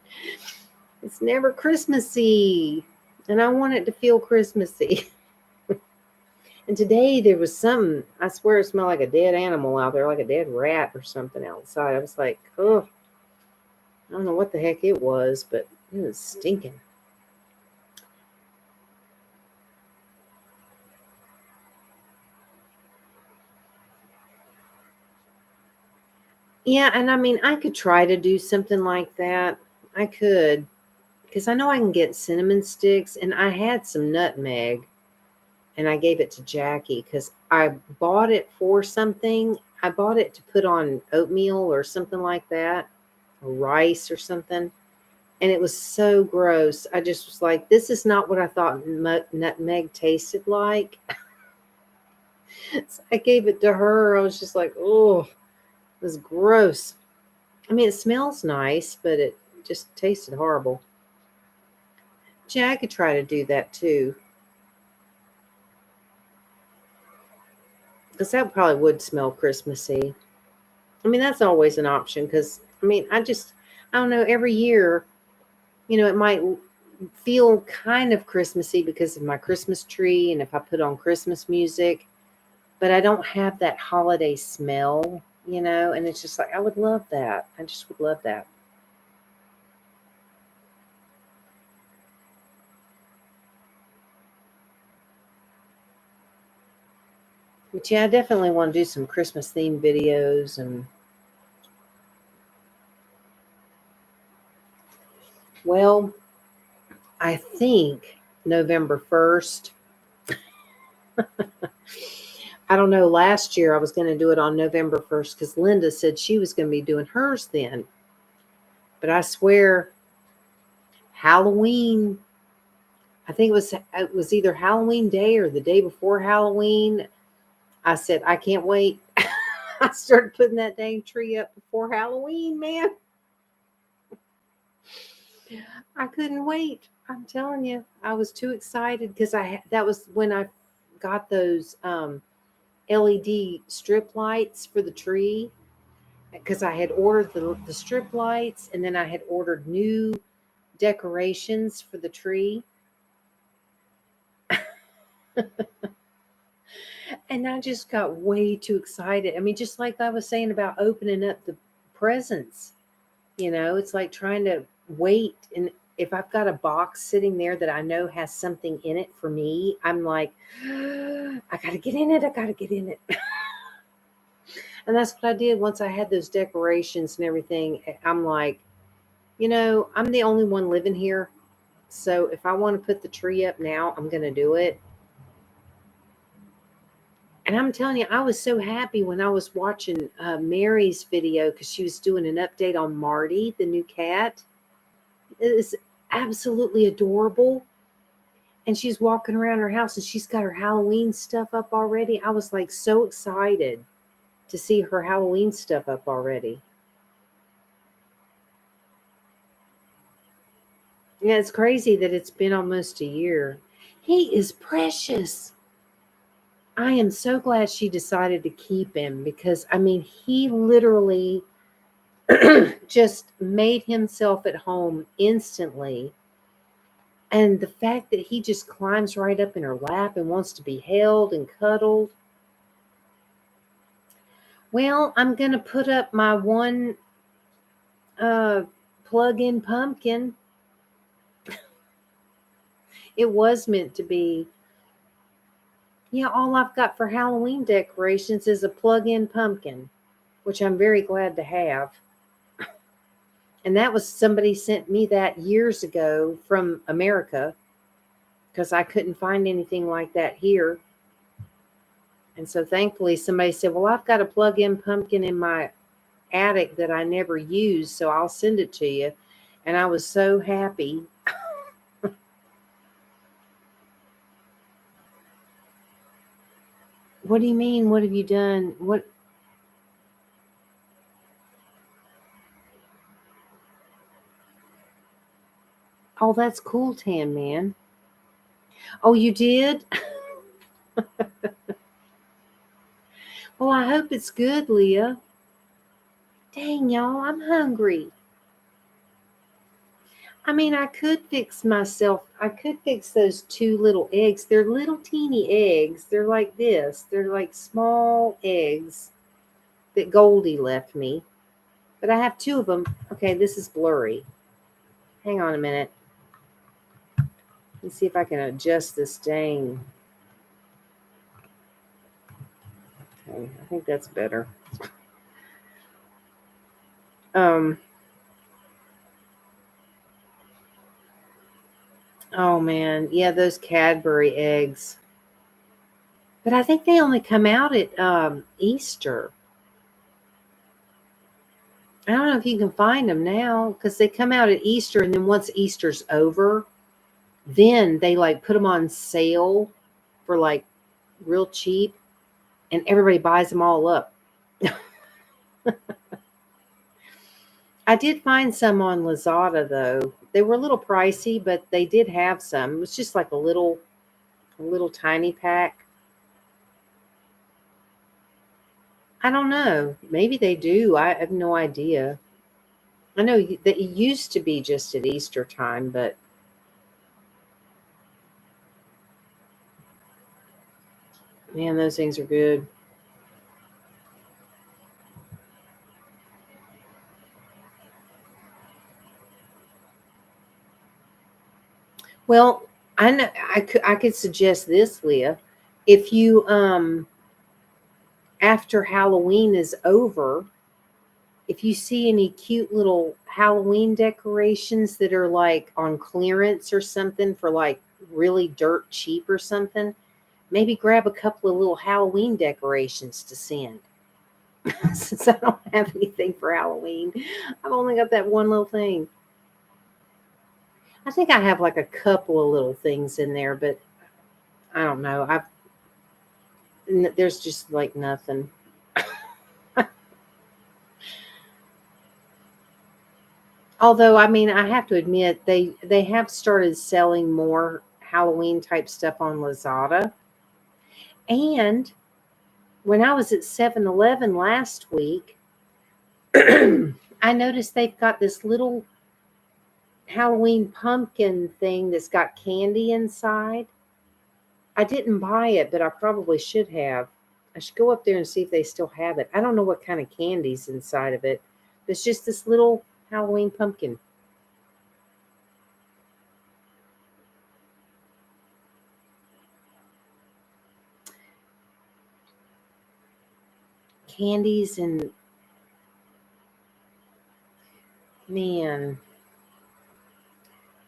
It's never Christmassy, and I want it to feel Christmassy. And today there was something. I swear it smelled like a dead animal out there, like a dead rat or something outside. I was like, oh, I don't know what the heck it was, but it was stinking. Yeah, and I mean, I could try to do something like that. I could, because I know I can get cinnamon sticks, and I had some nutmeg, and I gave it to Jackie because I bought it for something. I bought it to put on oatmeal or something like that, or rice or something. And it was so gross. I just was like, this is not what I thought nutmeg tasted like. So I gave it to her. I was just like, oh, it was gross. I mean, it smells nice, but it just tasted horrible. Yeah, I could try to do that too. Because that probably would smell Christmassy. I mean, that's always an option because, I mean, I don't know, every year, it might feel kind of Christmassy because of my Christmas tree and if I put on Christmas music, but I don't have that holiday smell, and it's just like, I would love that. I just would love that. But yeah, I definitely want to do some Christmas themed videos. And well, I think November 1st. I don't know. Last year I was going to do it on November 1st because Linda said she was going to be doing hers then. But I swear, Halloween, I think it was either Halloween day or the day before Halloween. I said, I can't wait. I started putting that dang tree up before Halloween, man. I couldn't wait. I'm telling you, I was too excited because that was when I got those LED strip lights for the tree because I had ordered the strip lights and then I had ordered new decorations for the tree. And I just got way too excited. I mean, just like I was saying about opening up presents. It's like trying to wait. And if I've got a box sitting there that I know has something in it for me, I'm like, I got to get in it. I got to get in it. And that's what I did once I had those decorations and everything. I'm like, I'm the only one living here. So if I want to put the tree up now, I'm going to do it. And I'm telling you, I was so happy when I was watching Mary's video because she was doing an update on Marty, the new cat. It is absolutely adorable. And she's walking around her house and she's got her Halloween stuff up already. I was like so excited to see her Halloween stuff up already. Yeah, it's crazy that it's been almost a year. He is precious. I am so glad she decided to keep him because, I mean, he literally just made himself at home instantly. And the fact that he just climbs right up in her lap and wants to be held and cuddled. Well, I'm going to put up my one uh, plug-in pumpkin. It was meant to be. Yeah, all I've got for Halloween decorations is a plug-in pumpkin, which I'm very glad to have. And that was somebody sent me that years ago from America because I couldn't find anything like that here. And so thankfully somebody said, well, I've got a plug-in pumpkin in my attic that I never use, so I'll send it to you. And I was so happy. What do you mean? What have you done? What? Oh, that's cool, Tan Man. Oh, you did? Well, I hope it's good, Leah. Dang, y'all, I'm hungry. I mean, I could fix those two little eggs. They're little teeny eggs. They're like this. They're like small eggs that Goldie left me. But I have two of them. Okay, this is blurry. Hang on a minute. Let's see if I can adjust this dang. Okay, I think that's better. Um, oh man, yeah, those Cadbury eggs. But I think they only come out at Easter. I don't know if you can find them now because they come out at Easter, and then once Easter's over, then they like put them on sale for like real cheap, and everybody buys them all up. I did find some on Lazada though. They were a little pricey, but they did have some. It was just like a little tiny pack. I don't know. Maybe they do. I have no idea. I know that it used to be just at Easter time, but man, those things are good. Well, I know I could suggest this, Leah. If you after Halloween is over, if you see any cute little Halloween decorations that are like on clearance or something for like really dirt cheap or something, maybe grab a couple of little Halloween decorations to send. Since I don't have anything for Halloween, I've only got that one little thing. I think I have like a couple of little things in there, but I don't know. There's just like nothing. Although, I mean, I have to admit they have started selling more Halloween type stuff on Lazada. And when I was at 7-Eleven last week, I noticed they've got this little Halloween pumpkin thing that's got candy inside. I didn't buy it, but I probably should have. I should go up there and see if they still have it. I don't know what kind of candy's inside of it. It's just this little Halloween pumpkin. Candies and man,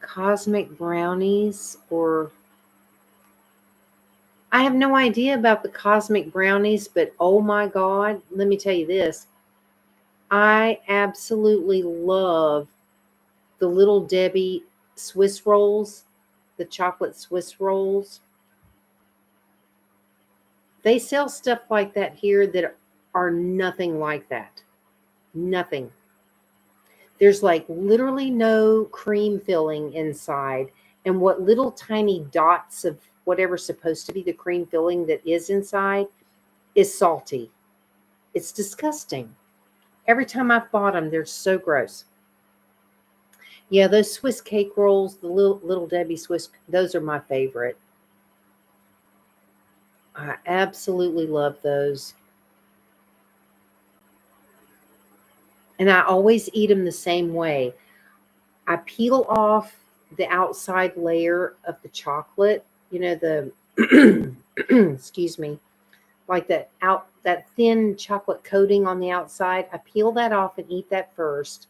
cosmic brownies or I have no idea about the cosmic brownies, but oh my God, let me tell you this. I absolutely love the Little Debbie Swiss rolls, the chocolate Swiss rolls. They sell stuff like that here that are nothing like that. Nothing. There's like literally no cream filling inside. And what little tiny dots of whatever's supposed to be the cream filling that is inside is salty. It's disgusting. Every time I've bought them, they're so gross. Yeah, those Swiss cake rolls, the little Debbie Swiss, those are my favorite. I absolutely love those. And I always eat them the same way. I peel off the outside layer of the chocolate, the excuse me, like that thin chocolate coating on the outside. I peel that off and eat that first.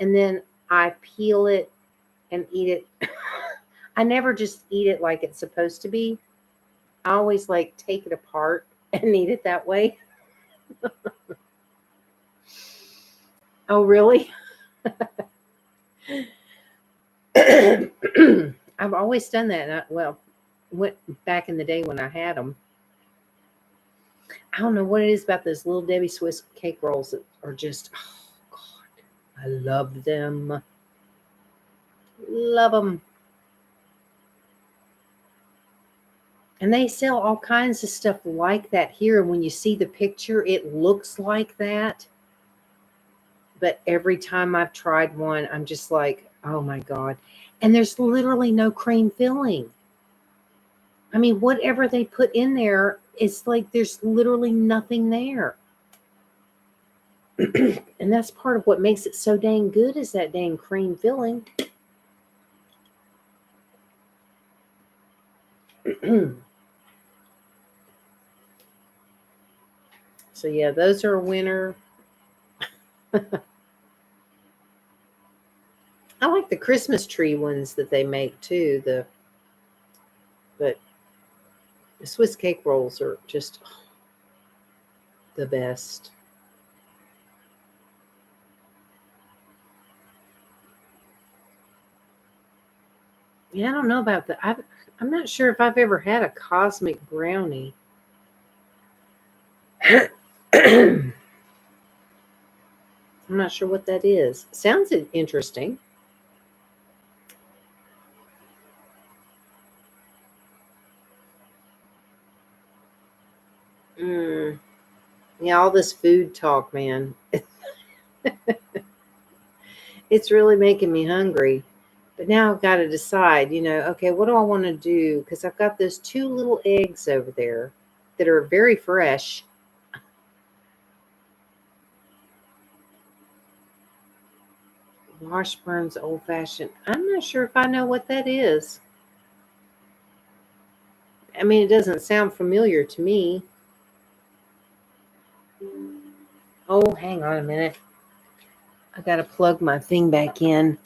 And then I peel it and eat it. I never just eat it like it's supposed to be. I always like take it apart and eat it that way. Oh, really? I've always done that. Well, went back in the day when I had them. I don't know what it is about those little Debbie Swiss cake rolls that are just, oh God, I love them. Love them. And they sell all kinds of stuff like that here. And when you see the picture, it looks like that. But every time I've tried one, I'm just like, oh my God. And there's literally no cream filling. I mean, whatever they put in there, it's like there's literally nothing there. And that's part of what makes it so dang good is that dang cream filling. So yeah, those are a winner. I like the Christmas tree ones that they make too. But the Swiss cake rolls are just the best. Yeah, I don't know about that. I'm not sure if I've ever had a cosmic brownie. I'm not sure what that is. Sounds interesting. Mm, yeah, all this food talk, man. It's really making me hungry. But now I've got to decide, okay, what do I want to do? Because I've got those two little eggs over there that are very fresh. Washburn's Old Fashioned. I'm not sure if I know what that is. I mean, it doesn't sound familiar to me. Oh, hang on a minute. I got to plug my thing back in.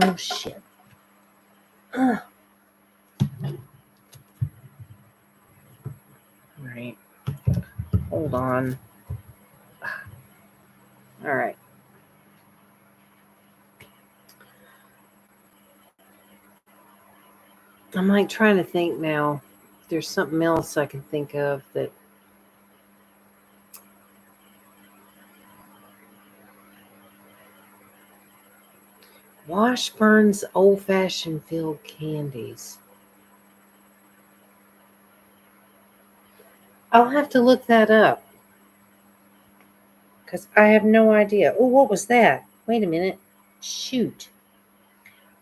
Oh, shit. All right. Hold on. All right. I'm like trying to think now. If there's something else I can think of that. Washburn's Old Fashioned Filled Candies. I'll have to look that up because I have no idea. Oh, what was that? Wait a minute. Shoot.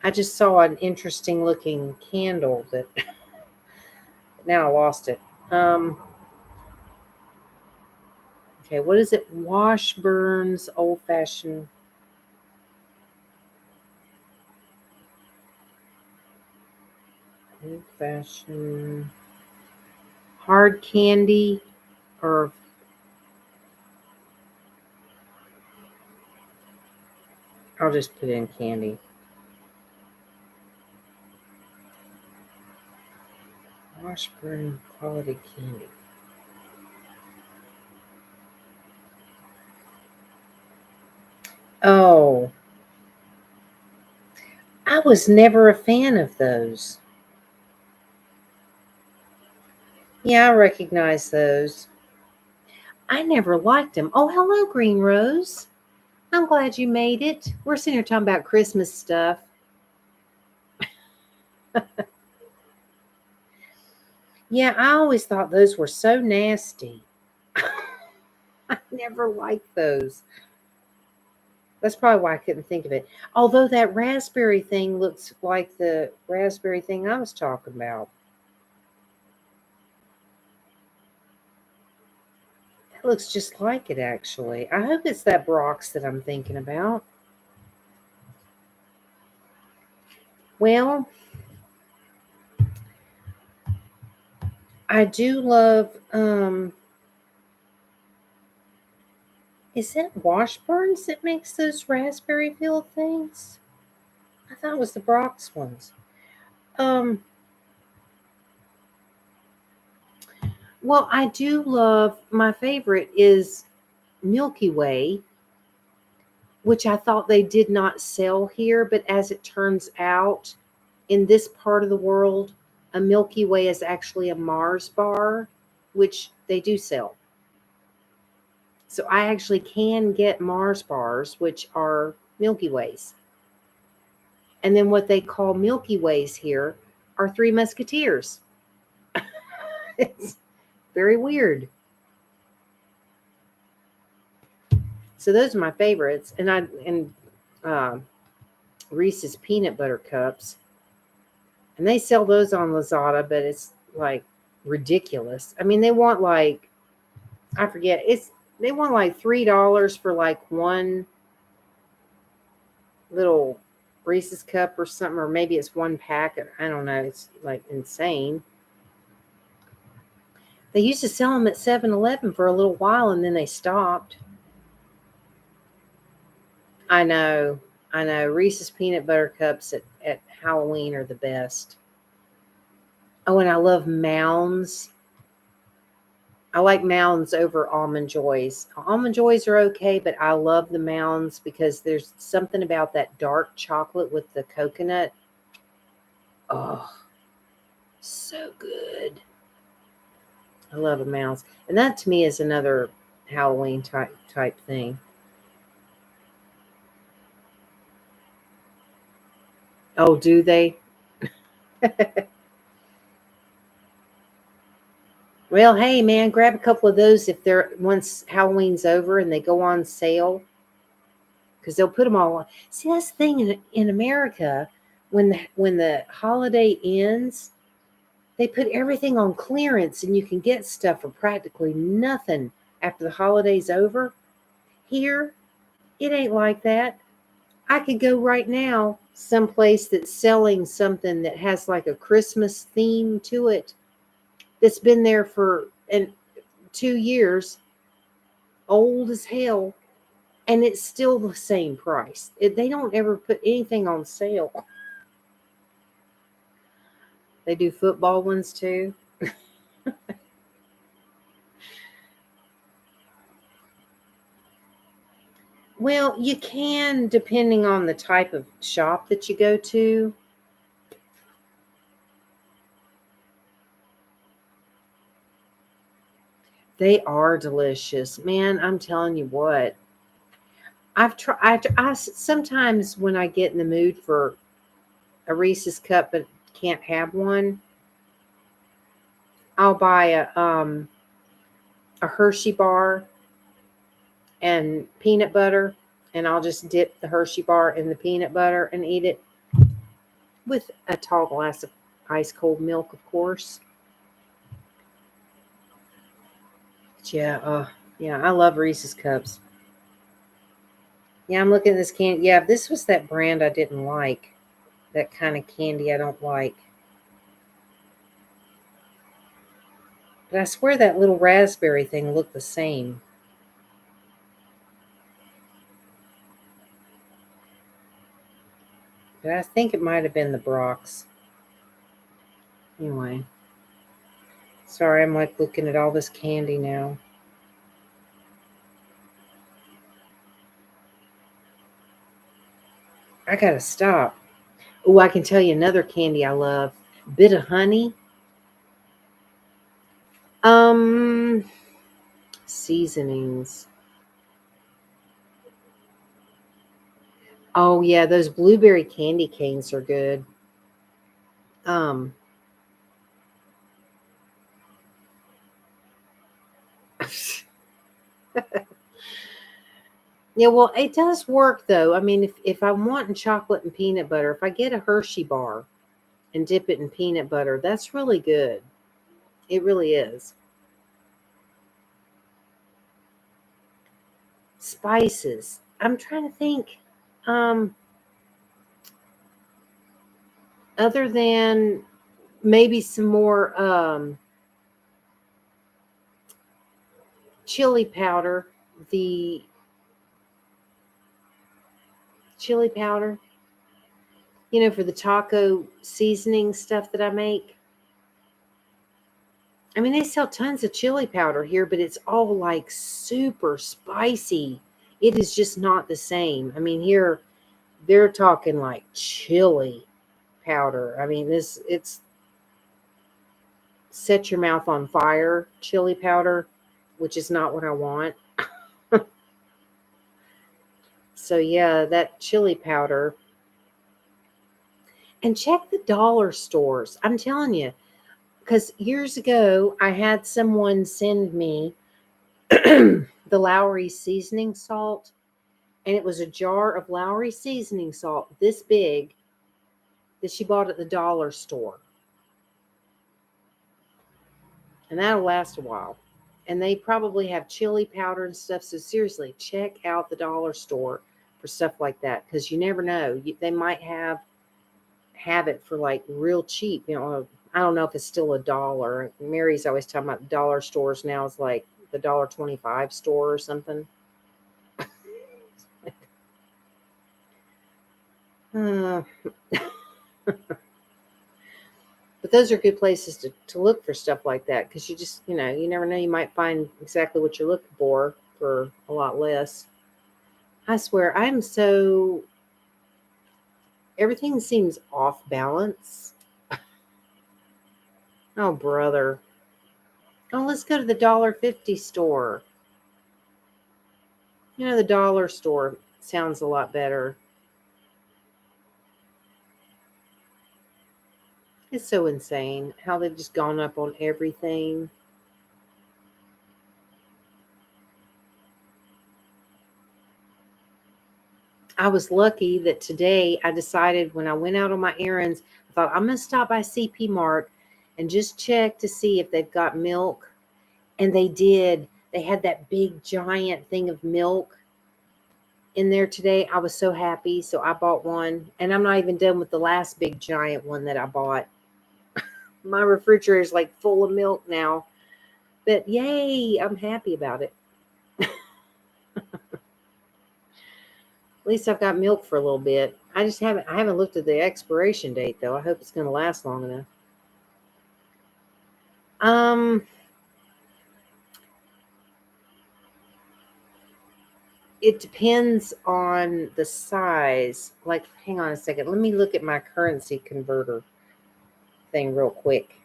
I just saw an interesting looking candle that now I lost it. Okay, what is it? Washburn's Old Fashioned. Old fashioned hard candy, or I'll just put in candy. Washburn quality candy. Oh, I was never a fan of those. Yeah, I recognize those. I never liked them. Oh, hello, Green Rose. I'm glad you made it. We're sitting here talking about Christmas stuff. Yeah, I always thought those were so nasty. I never liked those. That's probably why I couldn't think of it. Although that raspberry thing looks like the raspberry thing I was talking about. That looks just like it, actually. I hope it's that Brock's that I'm thinking about. Well, I do love, is it Washburns that makes those raspberry filled things? I thought it was the Brock's ones. Um, well, I do love, my favorite is Milky Way, which I thought they did not sell here, but as it turns out, in this part of the world, a Milky Way is actually a Mars bar, which they do sell. So I actually can get Mars bars, which are Milky Ways. And then what they call Milky Ways here are Three Musketeers. It's very weird. So those are my favorites, and uh, Reese's peanut butter cups, and they sell those on Lazada, but it's like ridiculous. I mean, they want like, I forget, it's they want like $3 for like one little Reese's cup or something, or maybe it's one packet. I don't know. It's like insane. They used to sell them at 7-Eleven for a little while, and then they stopped. I know. I know. Reese's peanut butter cups at Halloween are the best. Oh, and I love Mounds. I like Mounds over Almond Joys. Almond Joys are okay, but I love the Mounds because there's something about that dark chocolate with the coconut. Oh, so good. I love a Mounds. And that to me is another Halloween type thing. Oh, do they? Well, hey man, grab a couple of those if they're once Halloween's over and they go on sale, because they'll put them all on. See, that's the thing in America, when the holiday ends, they put everything on clearance and you can get stuff for practically nothing after the holiday's over. Here, it ain't like that. I could go right now someplace that's selling something that has like a Christmas theme to it, that's been there for 2 years, old as hell, and it's still the same price. They don't ever put anything on sale. They do football ones too. Well, you can, depending on the type of shop that you go to. They are delicious, man. I'm telling you what. I've tried. Sometimes when I get in the mood for a Reese's cup but can't have one, I'll buy a Hershey bar and peanut butter, and I'll just dip the Hershey bar in the peanut butter and eat it with a tall glass of ice cold milk, of course. But yeah, yeah, I love Reese's cups. Yeah, I'm looking at this candy. Yeah, this was that brand I didn't like. That kind of candy I don't like. But I swear that little raspberry thing looked the same. But I think it might have been the Brock's. Anyway, sorry, I'm like looking at all this candy now. I gotta stop. Oh, I can tell you another candy I love. Bit of honey. Um, Seasonings. Oh yeah, those blueberry candy canes are good. Um, yeah, well, it does work though. I mean, if I'm wanting chocolate and peanut butter, if I get a Hershey bar and dip it in peanut butter, that's really good. It really is. Spices. I'm trying to think. Um, Other than maybe some more chili powder, the chili powder, for the taco seasoning stuff that I make. I mean, they sell tons of chili powder here, but it's all like super spicy. It is just not the same. I mean, here they're talking like chili powder. I mean, it's set your mouth on fire chili powder, which is not what I want. So yeah, that chili powder. And check the dollar stores. I'm telling you, because years ago I had someone send me the Lowry seasoning salt, and it was a jar of Lowry seasoning salt this big that she bought at the dollar store. And that'll last a while. And they probably have chili powder and stuff. So seriously, check out the dollar store for stuff like that, because you never know. They might have it for like real cheap. I don't know if it's still $1. Mary's always talking about dollar stores now is like the $1.25 store or something. Uh, but those are good places to look for stuff like that, because you never know. You might find exactly what you're looking for a lot less. I swear, everything seems off balance. Oh, brother. Oh, let's go to the $1.50 store. The dollar store sounds a lot better. It's so insane how they've just gone up on everything. I was lucky that today I decided when I went out on my errands, I thought I'm going to stop by CP Mart and just check to see if they've got milk. And they did. They had that big giant thing of milk in there today. I was so happy. So I bought one. And I'm not even done with the last big giant one that I bought. My refrigerator is like full of milk now. But yay, I'm happy about it. At least I've got milk for a little bit. I haven't looked at the expiration date though. I hope it's going to last long enough. Um it depends on the size. Like, hang on a second. Let me look at my currency converter thing real quick.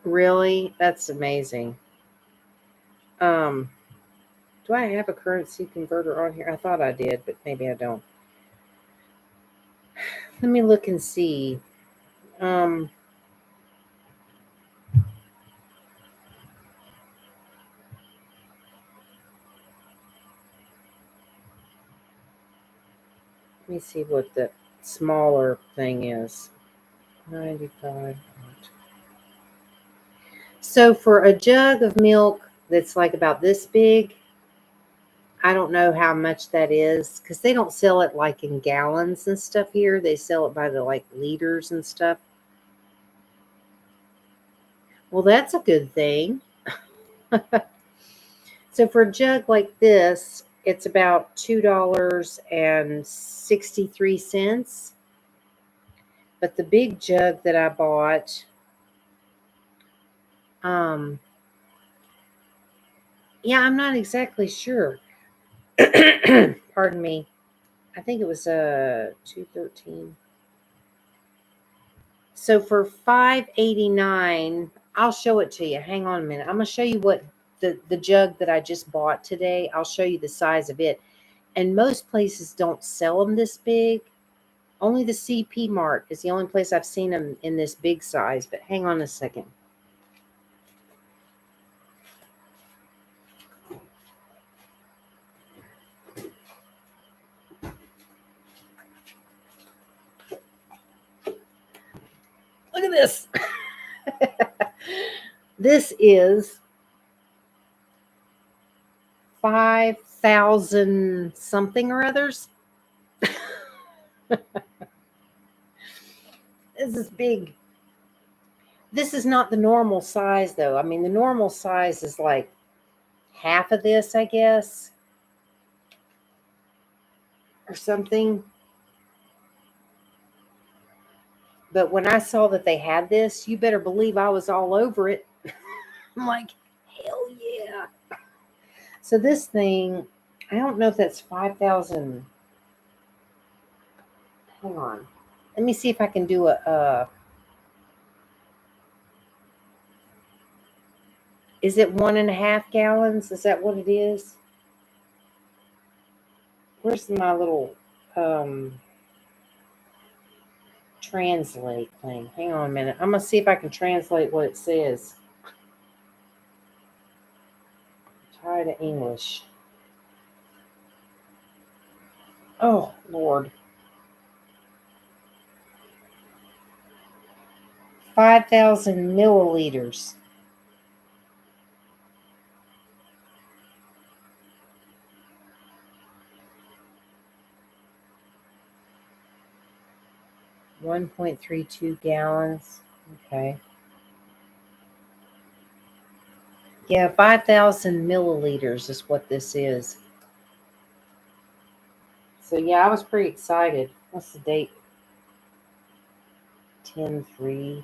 Really? That's amazing. Um do I have a currency converter on here? I thought I did, but maybe I don't. Let me look and see. Um Let me see what the smaller thing is. 95. So for a jug of milk that's like about this big, I don't know how much that is because they don't sell it like in gallons and stuff here. They sell it by the like liters and stuff. Well, that's a good thing. So for a jug like this, it's about $2.63. But the big jug that I bought, um, yeah, I'm not exactly sure. Pardon me. I think it was 213. So for 5.89, I'll show it to you. Hang on a minute. I'm gonna show you what the jug that I just bought today. I'll show you the size of it. And most places don't sell them this big. Only the CP Mart is the only place I've seen them in this big size. But hang on a second. Look at this. This is 5,000 something or others. This is big. This is not the normal size, though. I mean, the normal size is like half of this, I guess, or something. But when I saw that they had this, you better believe I was all over it. I'm like, hell yeah. So this thing, I don't know if that's 5,000. Hang on. Let me see if I can do is it 1.5 gallons? Is that what it is? Where's my little translate thing? Hang on a minute. I'm going to see if I can translate what it says. Try to English. Oh, Lord. 5,000 milliliters. $1.32 gallons. Okay. Yeah, 5,000 milliliters is what this is. So, yeah, I was pretty excited. What's the date? 10/3.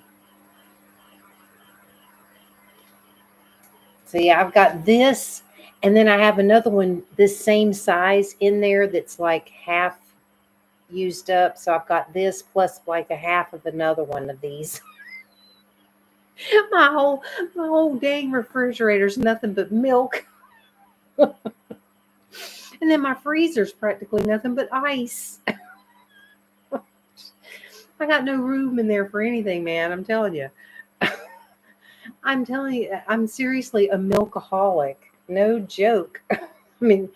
So, yeah, I've got this. And then I have another one, this same size in there that's like half used up. So I've got this plus like a half of another one of these. my whole dang refrigerator's nothing but milk. And then my freezer's practically nothing but ice. I got no room in there for anything, man. I'm telling you. I'm telling you, I'm seriously a milkaholic. No joke. I mean,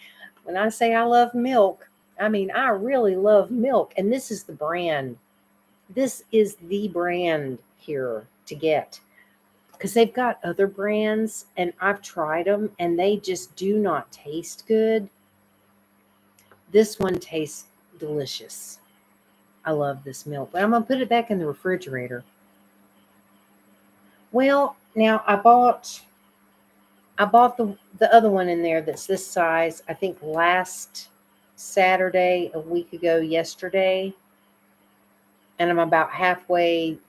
when I say I love milk, I mean, I really love milk. And this is the brand. This is the brand here to get. Because they've got other brands and I've tried them and they just do not taste good. This one tastes delicious. I love this milk, but I'm going to put it back in the refrigerator. Well, now I bought the other one in there that's this size, I think last Saturday, a week ago yesterday. And I'm about halfway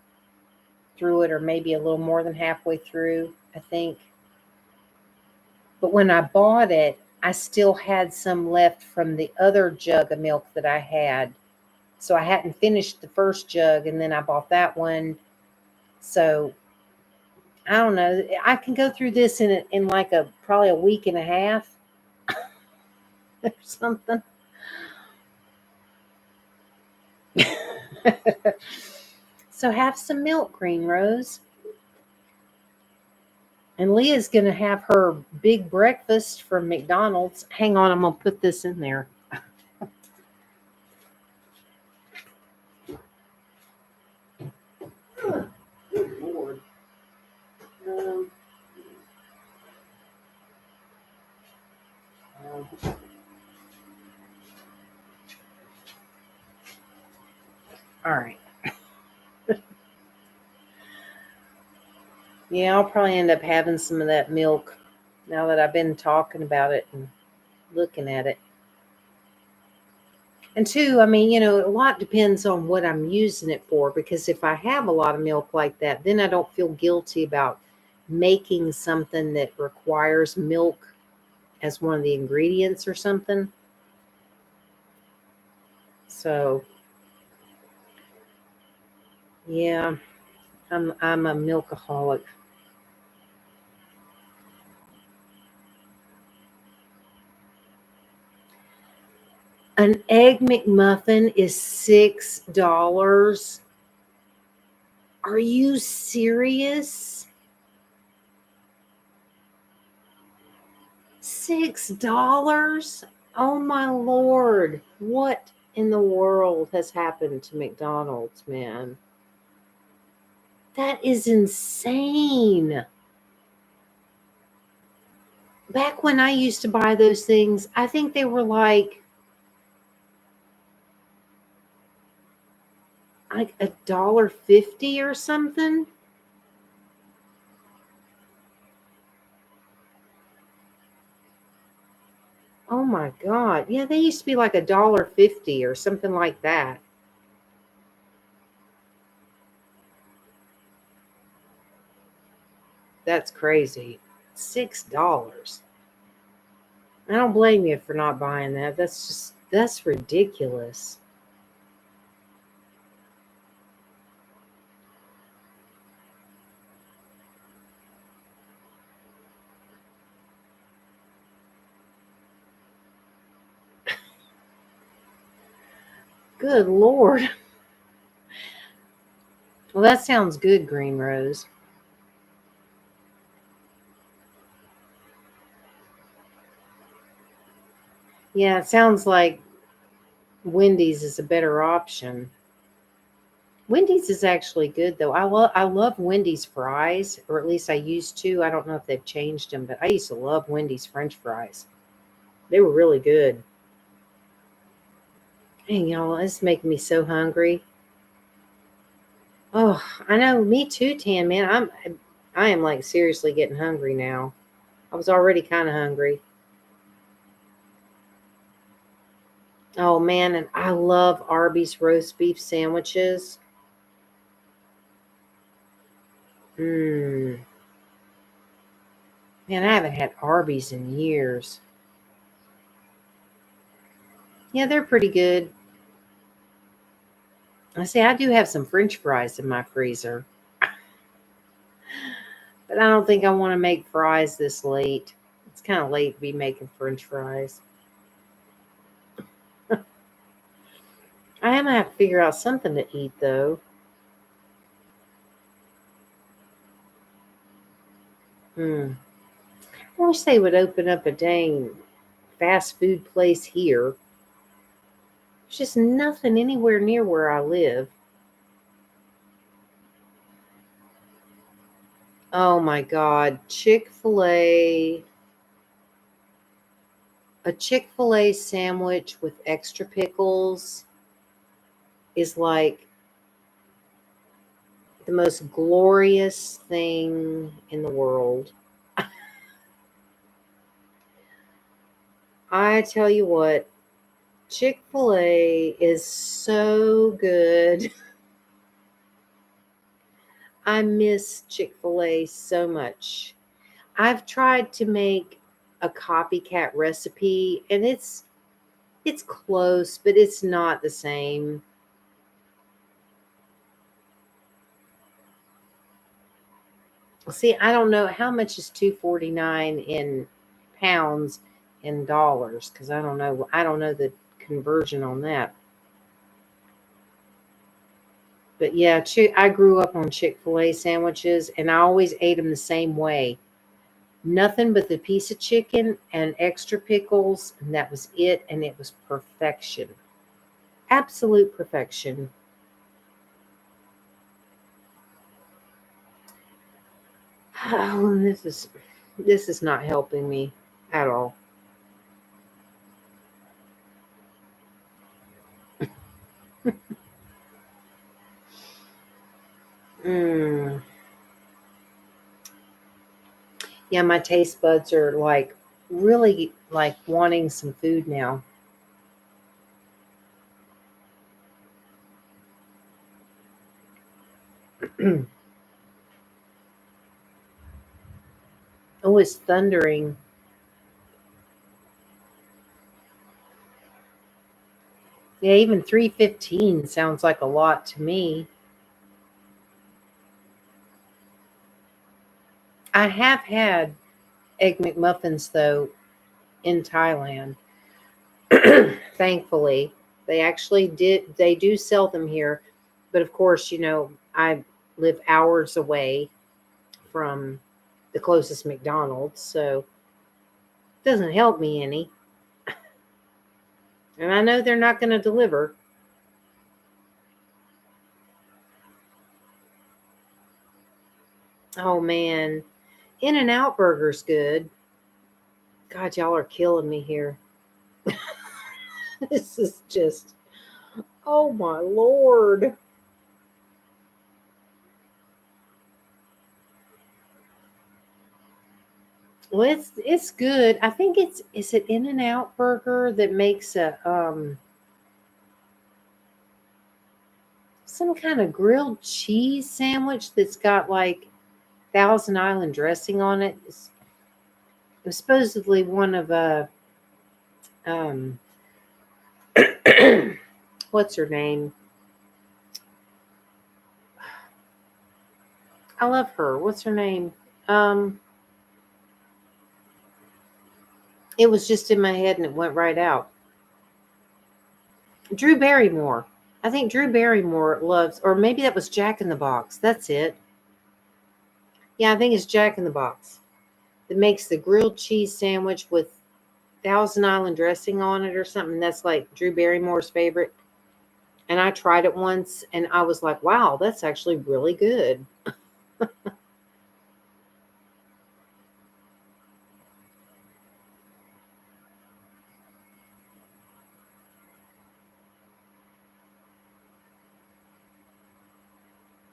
through it, or maybe a little more than halfway through, I think. But when I bought it, I still had some left from the other jug of milk that I had. So I hadn't finished the first jug and then I bought that one. So I don't know. I can go through this in like probably a week and a half or something. So have some milk, Green Rose. And Leah's going to have her big breakfast from McDonald's. Hang on, I'm going to put this in there. Good Lord. Um, All right. Yeah, I'll probably end up having some of that milk now that I've been talking about it and looking at it. And two, I mean, a lot depends on what I'm using it for, because if I have a lot of milk like that, then I don't feel guilty about making something that requires milk as one of the ingredients or something. So, yeah, I'm a milkaholic. An egg McMuffin is $6. Are you serious? $6? Oh my Lord. What in the world has happened to McDonald's, man? That is insane. Back when I used to buy those things, I think they were like $1.50 or something. Oh my God. Yeah, they used to be like $1.50 or something like that. That's crazy. $6. I don't blame you for not buying that. That's ridiculous. Good Lord. Well, that sounds good, Green Rose. Yeah, it sounds like Wendy's is a better option. Wendy's is actually good though. I love Wendy's fries, or at least I used to. I don't know if they've changed them, but I used to love Wendy's French fries. They were really good. Dang, y'all, it's making me so hungry. Oh, I know, me too, Tan man. I am like seriously getting hungry now. I was already kind of hungry. Oh man, and I love Arby's roast beef sandwiches. Mmm. Man, I haven't had Arby's in years. Yeah, they're pretty good. I say I do have some French fries in my freezer, but I don't think I want to make fries this late. It's kind of late to be making French fries. I am gonna have to figure out something to eat though. Hmm. I wish they would open up a dang fast food place here. There's just nothing anywhere near where I live. Oh my God, a Chick-fil-A sandwich with extra pickles is like the most glorious thing in the world. I tell you what, Chick-fil-A is so good. I miss Chick-fil-A so much. I've tried to make a copycat recipe and it's close, but it's not the same. See, I don't know how much is 2.49 in pounds in dollars, because I don't know the conversion on that. But yeah, I grew up on Chick-fil-A sandwiches and I always ate them the same way. Nothing but the piece of chicken and extra pickles, and that was it, and it was perfection. Absolute perfection. Oh, this is not helping me at all. Yeah, my taste buds are like really like wanting some food now. Oh, it's thundering. Yeah, even 3:15 sounds like a lot to me. I have had egg McMuffins though in Thailand. Thankfully, they do sell them here, but of course, I live hours away from the closest McDonald's, so it doesn't help me any. And I know they're not going to deliver. Oh man, In-N-Out Burger's good. God, y'all are killing me here. This is just, oh my lord. Well, it's good. I think is it In-N-Out Burger that makes a some kind of grilled cheese sandwich that's got like Thousand Island dressing on it. It was supposedly one of um what's her name? I love her. What's her name? Um it was just in my head and it went right out. Drew Barrymore. I think Drew Barrymore loves, or maybe that was Jack in the Box. That's it. Yeah, I think it's Jack in the Box that makes the grilled cheese sandwich with Thousand Island dressing on it or something. That's like Drew Barrymore's favorite. And I tried it once and I was like, wow, that's actually really good.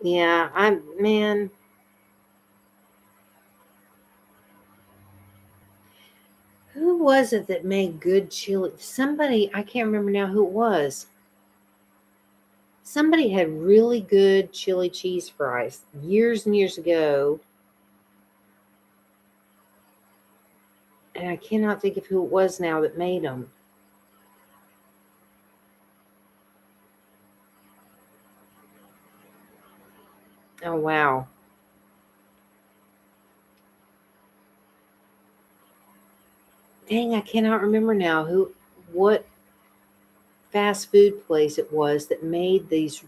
Yeah, man, who was it that made good chili? Somebody, I can't remember now who it was. Somebody had really good chili cheese fries years and years ago. And I cannot think of who it was now that made them. Oh, wow. Dang, I cannot remember now what fast food place it was that made these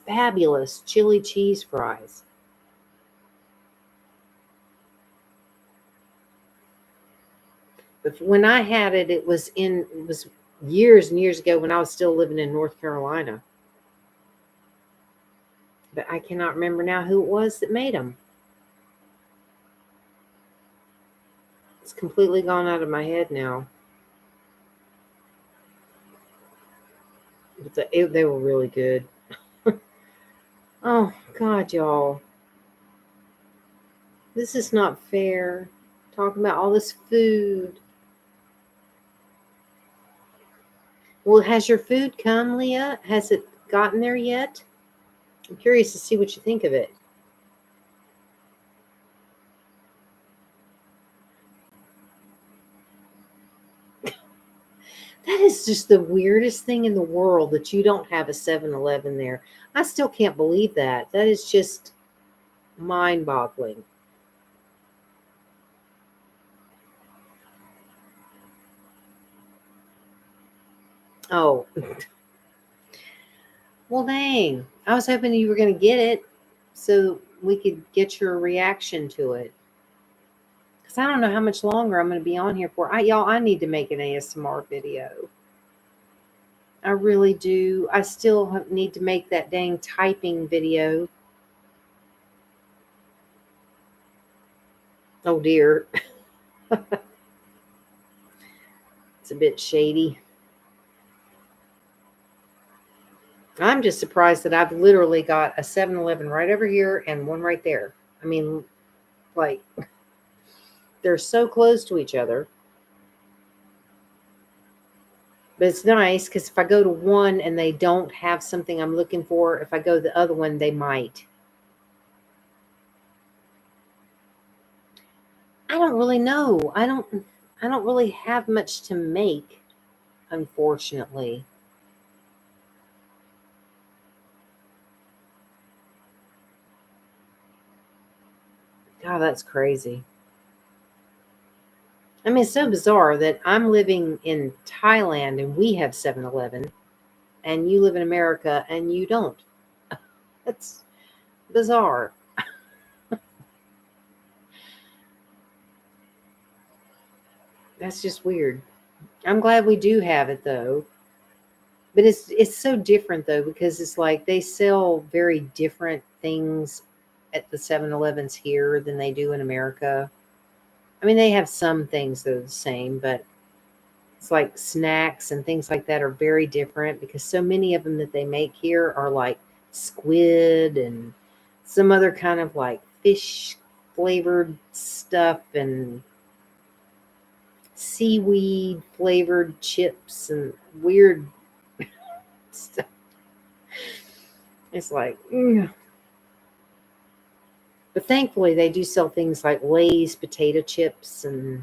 fabulous chili cheese fries. But when I had it, it was years and years ago when I was still living in North Carolina. But I cannot remember now who it was that made them. It's completely gone out of my head now. But they were really good. Oh God, y'all, this is not fair. Talking about all this food. Well, has your food come, Leah? Has it gotten there yet? I'm curious to see what you think of it. That is just the weirdest thing in the world that you don't have a 7-Eleven there. I still can't believe that. That is just mind boggling. Oh, well, dang. I was hoping you were going to get it so we could get your reaction to it. Because I don't know how much longer I'm going to be on here for. I need to make an ASMR video. I really do. I still need to make that dang typing video. Oh, dear. It's a bit shady. I'm just surprised that I've literally got a 7-Eleven right over here and one right there. I mean, like, They're so close to each other. But it's nice because if I go to one and they don't have something I'm looking for, if I go to the other one, they might. I don't really know. I don't really have much to make, unfortunately. God, that's crazy. I mean, it's so bizarre that I'm living in Thailand and we have 7-Eleven, and you live in America and you don't. That's bizarre. That's just weird. I'm glad we do have it though. But it's so different though because it's like they sell very different things at the 7-Elevens here than they do in America. I mean, they have some things that are the same, but it's like snacks and things like that are very different because so many of them that they make here are like squid and some other kind of like fish flavored stuff and seaweed flavored chips and weird stuff. It's like, but thankfully they do sell things like Lay's potato chips, and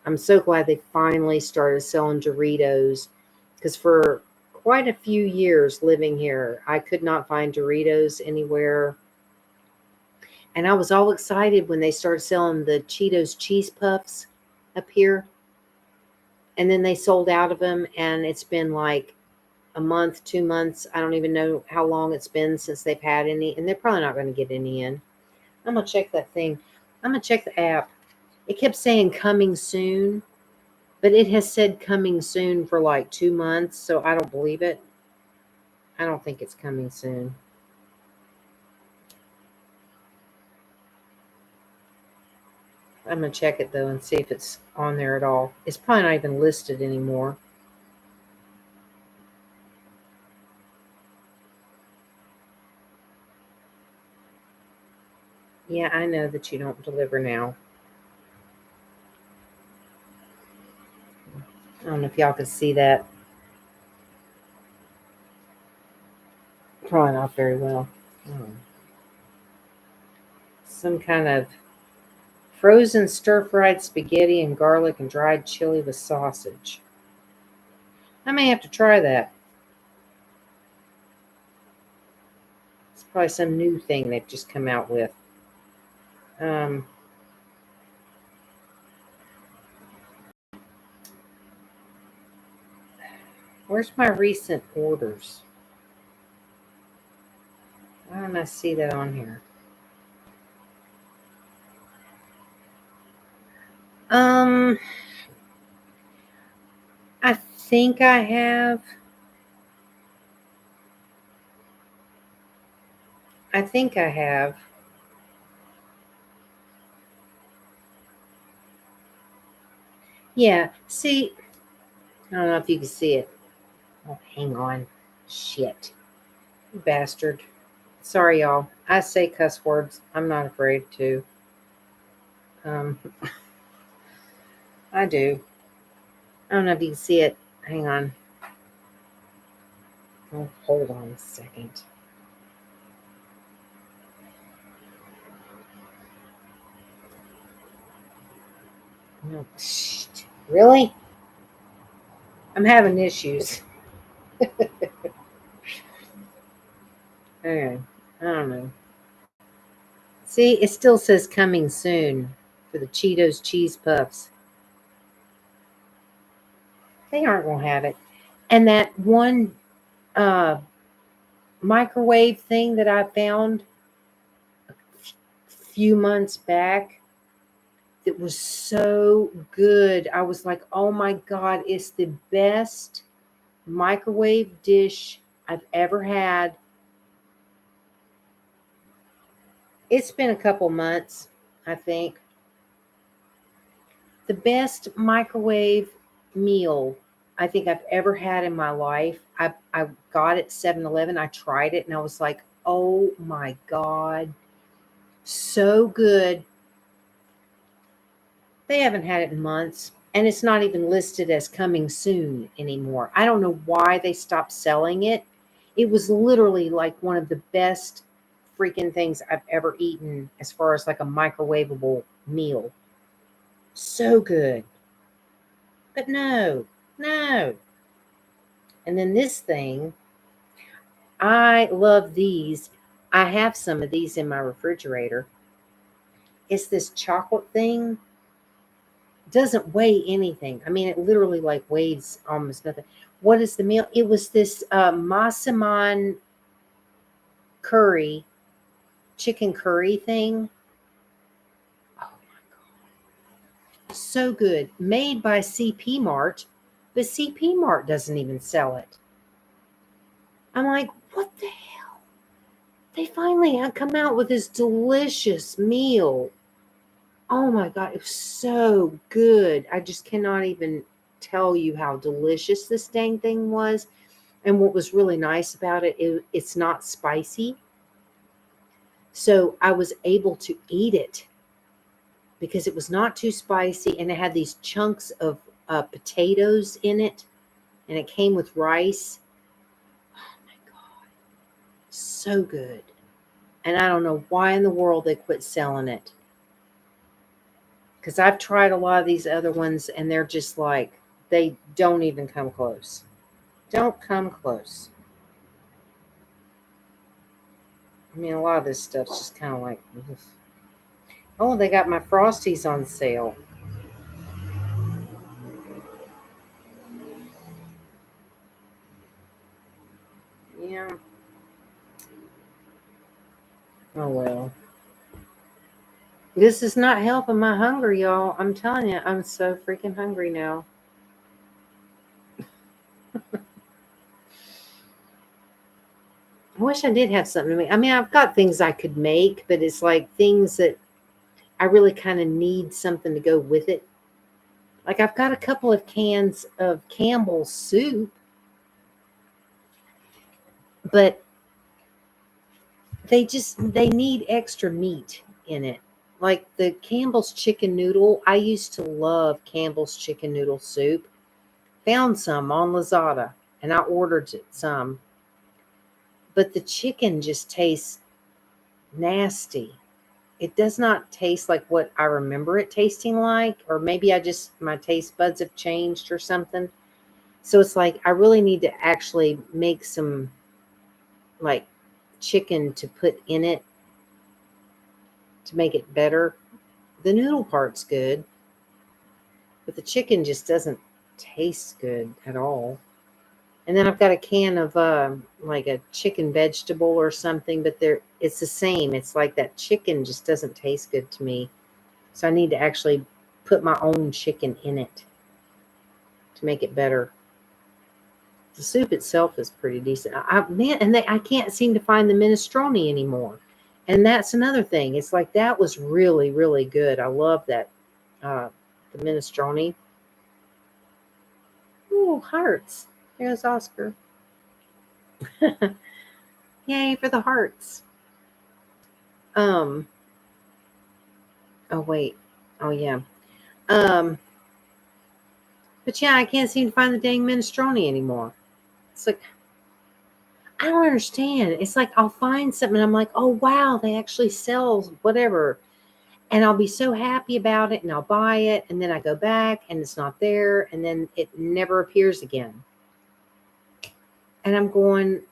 I'm so glad they finally started selling Doritos because for quite a few years living here, I could not find Doritos anywhere. And I was all excited when they started selling the Cheetos cheese puffs up here. And then they sold out of them, and it's been like a month, 2 months. I don't even know how long it's been since they've had any, and they're probably not going to get any in. I'm going to check that thing. I'm going to check the app. It kept saying coming soon, but it has said coming soon for like 2 months, so I don't believe it. I don't think it's coming soon. I'm going to check it though and see if it's on there at all. It's probably not even listed anymore. Yeah, I know that you don't deliver now. I don't know if y'all could see that. Probably not very well. Hmm. Some kind of frozen stir fried spaghetti and garlic and dried chili with sausage. I may have to try that. It's probably some new thing they've just come out with. Um, where's my recent orders? Why don't I see that on here? Um, I think I have. I think I have. Yeah. See, I don't know if you can see it. Oh, hang on. Shit. Bastard. Sorry, y'all. I say cuss words. I'm not afraid to. Um, I do. I don't know if you can see it. Hang on. Oh, hold on a second. No, shit. Really? I'm having issues. Okay. I don't know. See, it still says coming soon for the Cheetos cheese puffs. They aren't going to have it. And that one uh, microwave thing that I found a few months back that was so good. I was like, oh my God, it's the best microwave dish I've ever had. It's been a couple months, I think. The best microwave meal I think I've ever had in my life. I got it 7-Eleven. I tried it and I was like, oh my God, so good. They haven't had it in months, and it's not even listed as coming soon anymore. I don't know why they stopped selling it. It was literally like one of the best freaking things I've ever eaten as far as like a microwavable meal. So good. But no, no. And then this thing, I love these. I have some of these in my refrigerator. It's this chocolate thing. Doesn't weigh anything. I mean, it literally like weighs almost nothing. What is the meal? It was this Masaman curry, chicken curry thing. Oh my God. So good. Made by CP Mart, but CP Mart doesn't even sell it. I'm like, what the hell? They finally had come out with this delicious meal. Oh my God, it was so good. I just cannot even tell you how delicious this dang thing was. And what was really nice about it, it's not spicy. So I was able to eat it because it was not too spicy and it had these chunks of potatoes in it and it came with rice. Oh my God, so good. And I don't know why in the world they quit selling it. Because I've tried a lot of these other ones and they're just like, they don't even come close. Don't come close. I mean, a lot of this stuff's just kind of like, ugh. Oh, they got my Frosties on sale. Yeah. Oh, well. This is not helping my hunger, y'all. I'm telling you, I'm so freaking hungry now. I wish I did have something to make. I mean, I've got things I could make, but it's like things that I really kind of need something to go with it. Like I've got a couple of cans of Campbell's soup, but they need extra meat in it. Like the Campbell's chicken noodle, I used to love Campbell's chicken noodle soup. Found some on Lazada and I ordered some, but the chicken just tastes nasty. It does not taste like what I remember it tasting like, or maybe I just my taste buds have changed or something. So it's like I really need to actually make some like chicken to put in it to make it better. The noodle part's good, but the chicken just doesn't taste good at all. And then I've got a can of like a chicken vegetable or something, but it's the same. It's like that chicken just doesn't taste good to me. So I need to actually put my own chicken in it to make it better. The soup itself is pretty decent. Man, and I can't seem to find the minestrone anymore. And that's another thing. It's like that was really, really good. I love that uh, the minestrone. Ooh, hearts. There's Oscar. Yay for the hearts. Um. Oh wait. Oh yeah. Um. But yeah, I can't seem to find the dang minestrone anymore. It's like I don't understand. It's like I'll find something and I'm like, oh wow, they actually sell whatever. And I'll be so happy about it and I'll buy it. And then I go back and it's not there. And then it never appears again. And I'm going,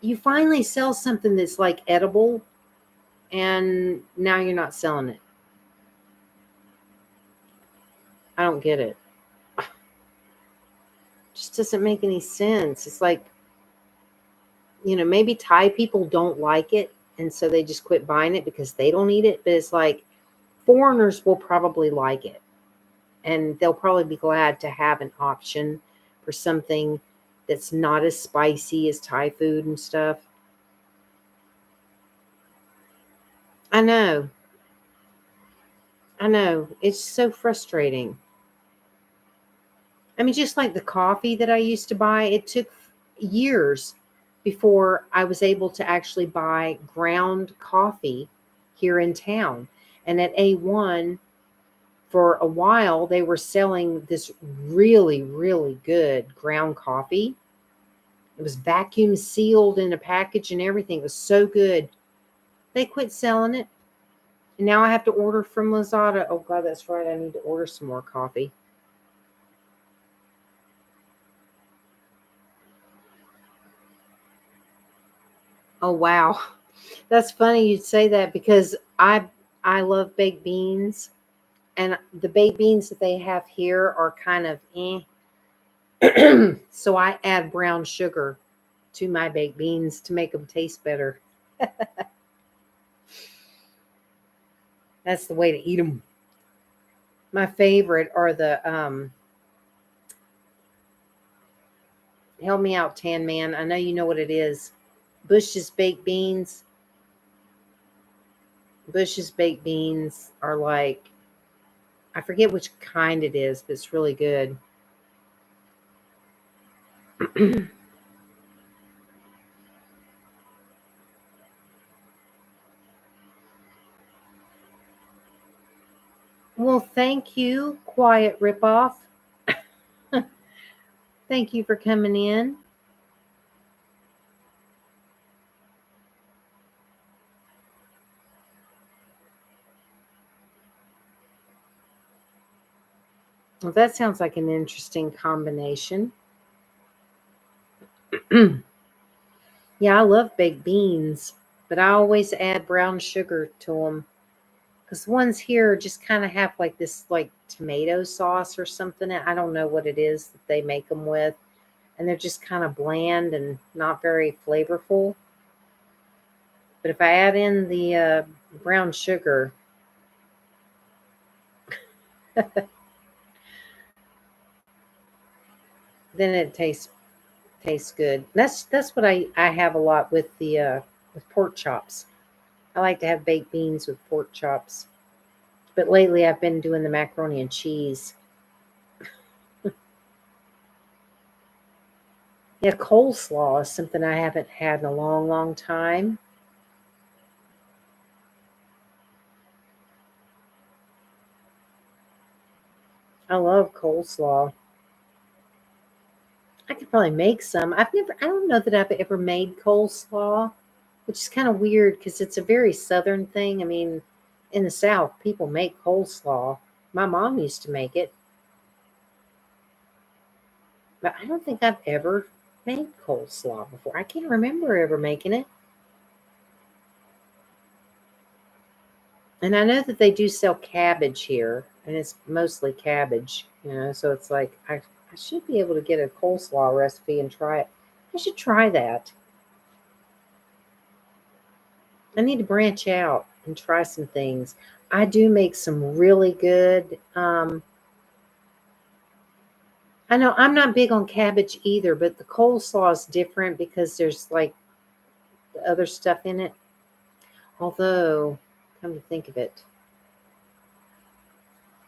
you finally sell something that's like edible and now you're not selling it. I don't get it. Just doesn't make any sense. It's like, maybe Thai people don't like it. And so they just quit buying it because they don't eat it. But it's like foreigners will probably like it. And they'll probably be glad to have an option for something that's not as spicy as Thai food and stuff. I know. I know. It's so frustrating. I mean, just like the coffee that I used to buy, it took years before I was able to actually buy ground coffee here in town. And at A1, For a while, they were selling this really, really good ground coffee. It was vacuum sealed in a package and everything. It was so good. They quit selling it. And now I have to order from Lazada. Oh, God, that's right. I need to order some more coffee. Oh, wow. That's funny you'd say that because I love baked beans. And the baked beans that they have here are kind of so I add brown sugar to my baked beans to make them taste better. That's the way to eat them. My favorite are the help me out, Tan Man. I know you know what it is. Bush's baked beans. Bush's baked beans are like, I forget which kind it is, but it's really good. Well, thank you, Quiet Ripoff. Thank you for coming in. Well, that sounds like an interesting combination. Yeah, I love baked beans, but I always add brown sugar to them because ones here just kind of have like this like tomato sauce or something. I don't know what it is that they make them with, and they're just kind of bland and not very flavorful. But if I add in the brown sugar, then it tastes good. That's what I have a lot with pork chops. I like to have baked beans with pork chops. But lately I've been doing the macaroni and cheese. Yeah, coleslaw is something I haven't had in a long, long time. I love coleslaw. I could probably make some. I don't know that I've ever made coleslaw, which is kind of weird because it's a very southern thing. I mean, in the South, people make coleslaw. My mom used to make it, but I don't think I've ever made coleslaw before. I can't remember ever making it. And I know that they do sell cabbage here, and it's mostly cabbage, so it's like I should be able to get a coleslaw recipe and try it. I should try that. I need to branch out and try some things. I do make some really good. I know I'm not big on cabbage either, but the coleslaw is different because there's like other stuff in it. Although, come to think of it,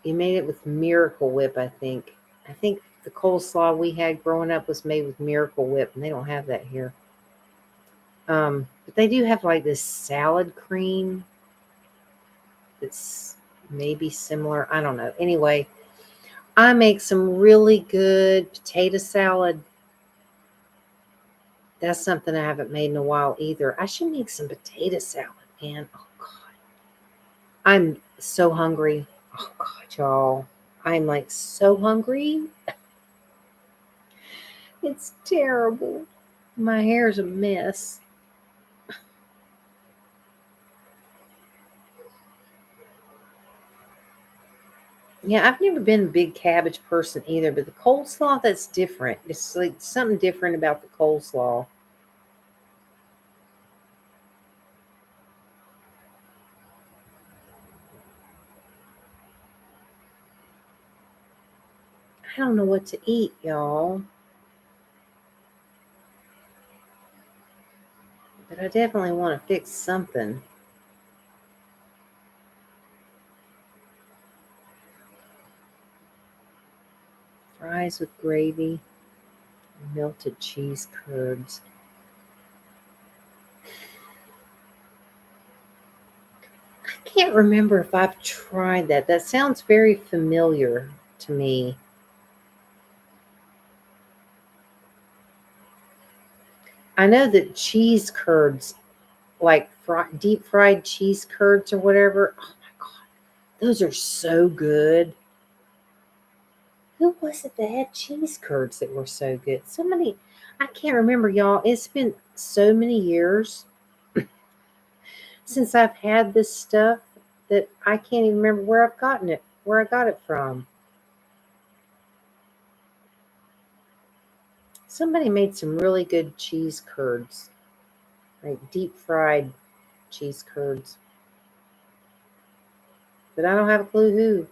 you made it with Miracle Whip, I think. I think the coleslaw we had growing up was made with Miracle Whip, and they don't have that here. But they do have like this salad cream that's maybe similar. I don't know. Anyway, I make some really good potato salad. That's something I haven't made in a while either. I should make some potato salad, man. Oh God, I'm so hungry. Oh God, y'all, I'm like so hungry. It's terrible. My hair's a mess. Yeah, I've never been a big cabbage person either, but the coleslaw, that's different. It's like something different about the coleslaw. I don't know what to eat, y'all, but I definitely want to fix something. Fries with gravy, melted cheese curds. Can't remember if I've tried that. That sounds very familiar to me. I know that cheese curds, like deep fried cheese curds or whatever. Oh my god, those are so good. Who was it that had cheese curds that were so good? Somebody, I can't remember, y'all. It's been so many years since I've had this stuff that I can't even remember where I've gotten it, where I got it from. Somebody made some really good cheese curds, like deep fried cheese curds, but I don't have a clue who.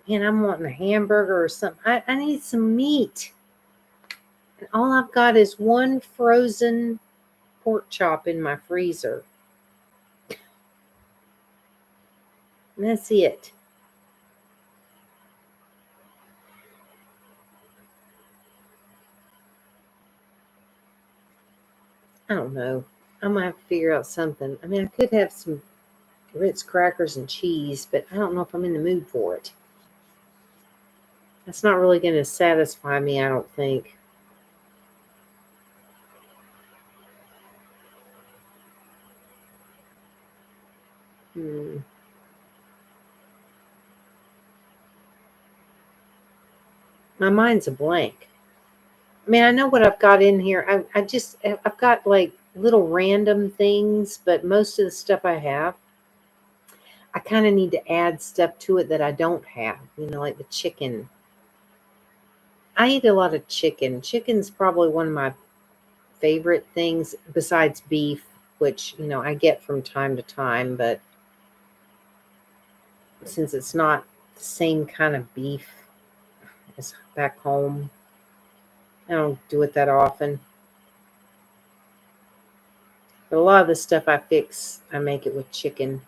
Man, I'm wanting a hamburger or something. I need some meat. And all I've got is one frozen pork chop in my freezer. And that's it. I don't know. I'm gonna have to figure out something. I mean, I could have some Ritz crackers and cheese, but I don't know if I'm in the mood for it. That's not really going to satisfy me, I don't think. Hmm. My mind's a blank. I mean, I know what I've got in here. I've got like little random things, but most of the stuff I have, I kind of need to add stuff to it that I don't have. Like the chicken. I eat a lot of chicken. Chicken's probably one of my favorite things besides beef, which, I get from time to time, but since it's not the same kind of beef as back home, I don't do it that often. But a lot of the stuff I fix, I make it with chicken.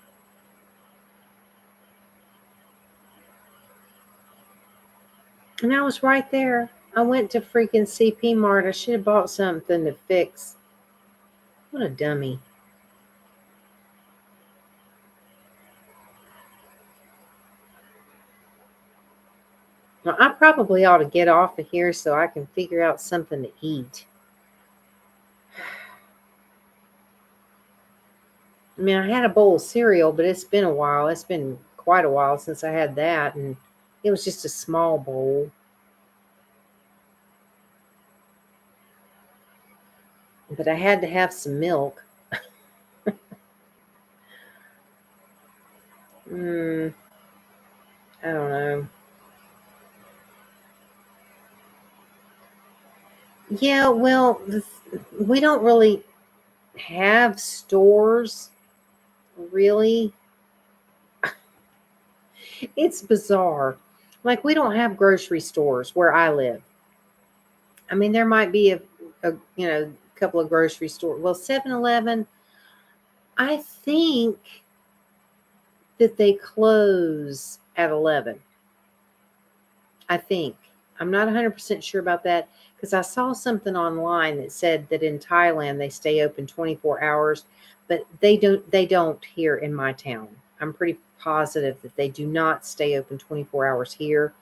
And I was right there. I went to freaking CP Mart. I should have bought something to fix. What a dummy. Well, I probably ought to get off of here so I can figure out something to eat. I mean, I had a bowl of cereal, but it's been a while. It's been quite a while since I had that, and it was just a small bowl. But I had to have some milk. Hmm, I don't know. Yeah, well, we don't really have stores, really. It's bizarre. Like, we don't have grocery stores where I live. I mean, there might be a couple of grocery stores. Well, 7-Eleven, I think that they close at 11. I think. I'm not 100% sure about that because I saw something online that said that in Thailand they stay open 24 hours, but they don't here in my town. I'm pretty positive that they do not stay open 24 hours here.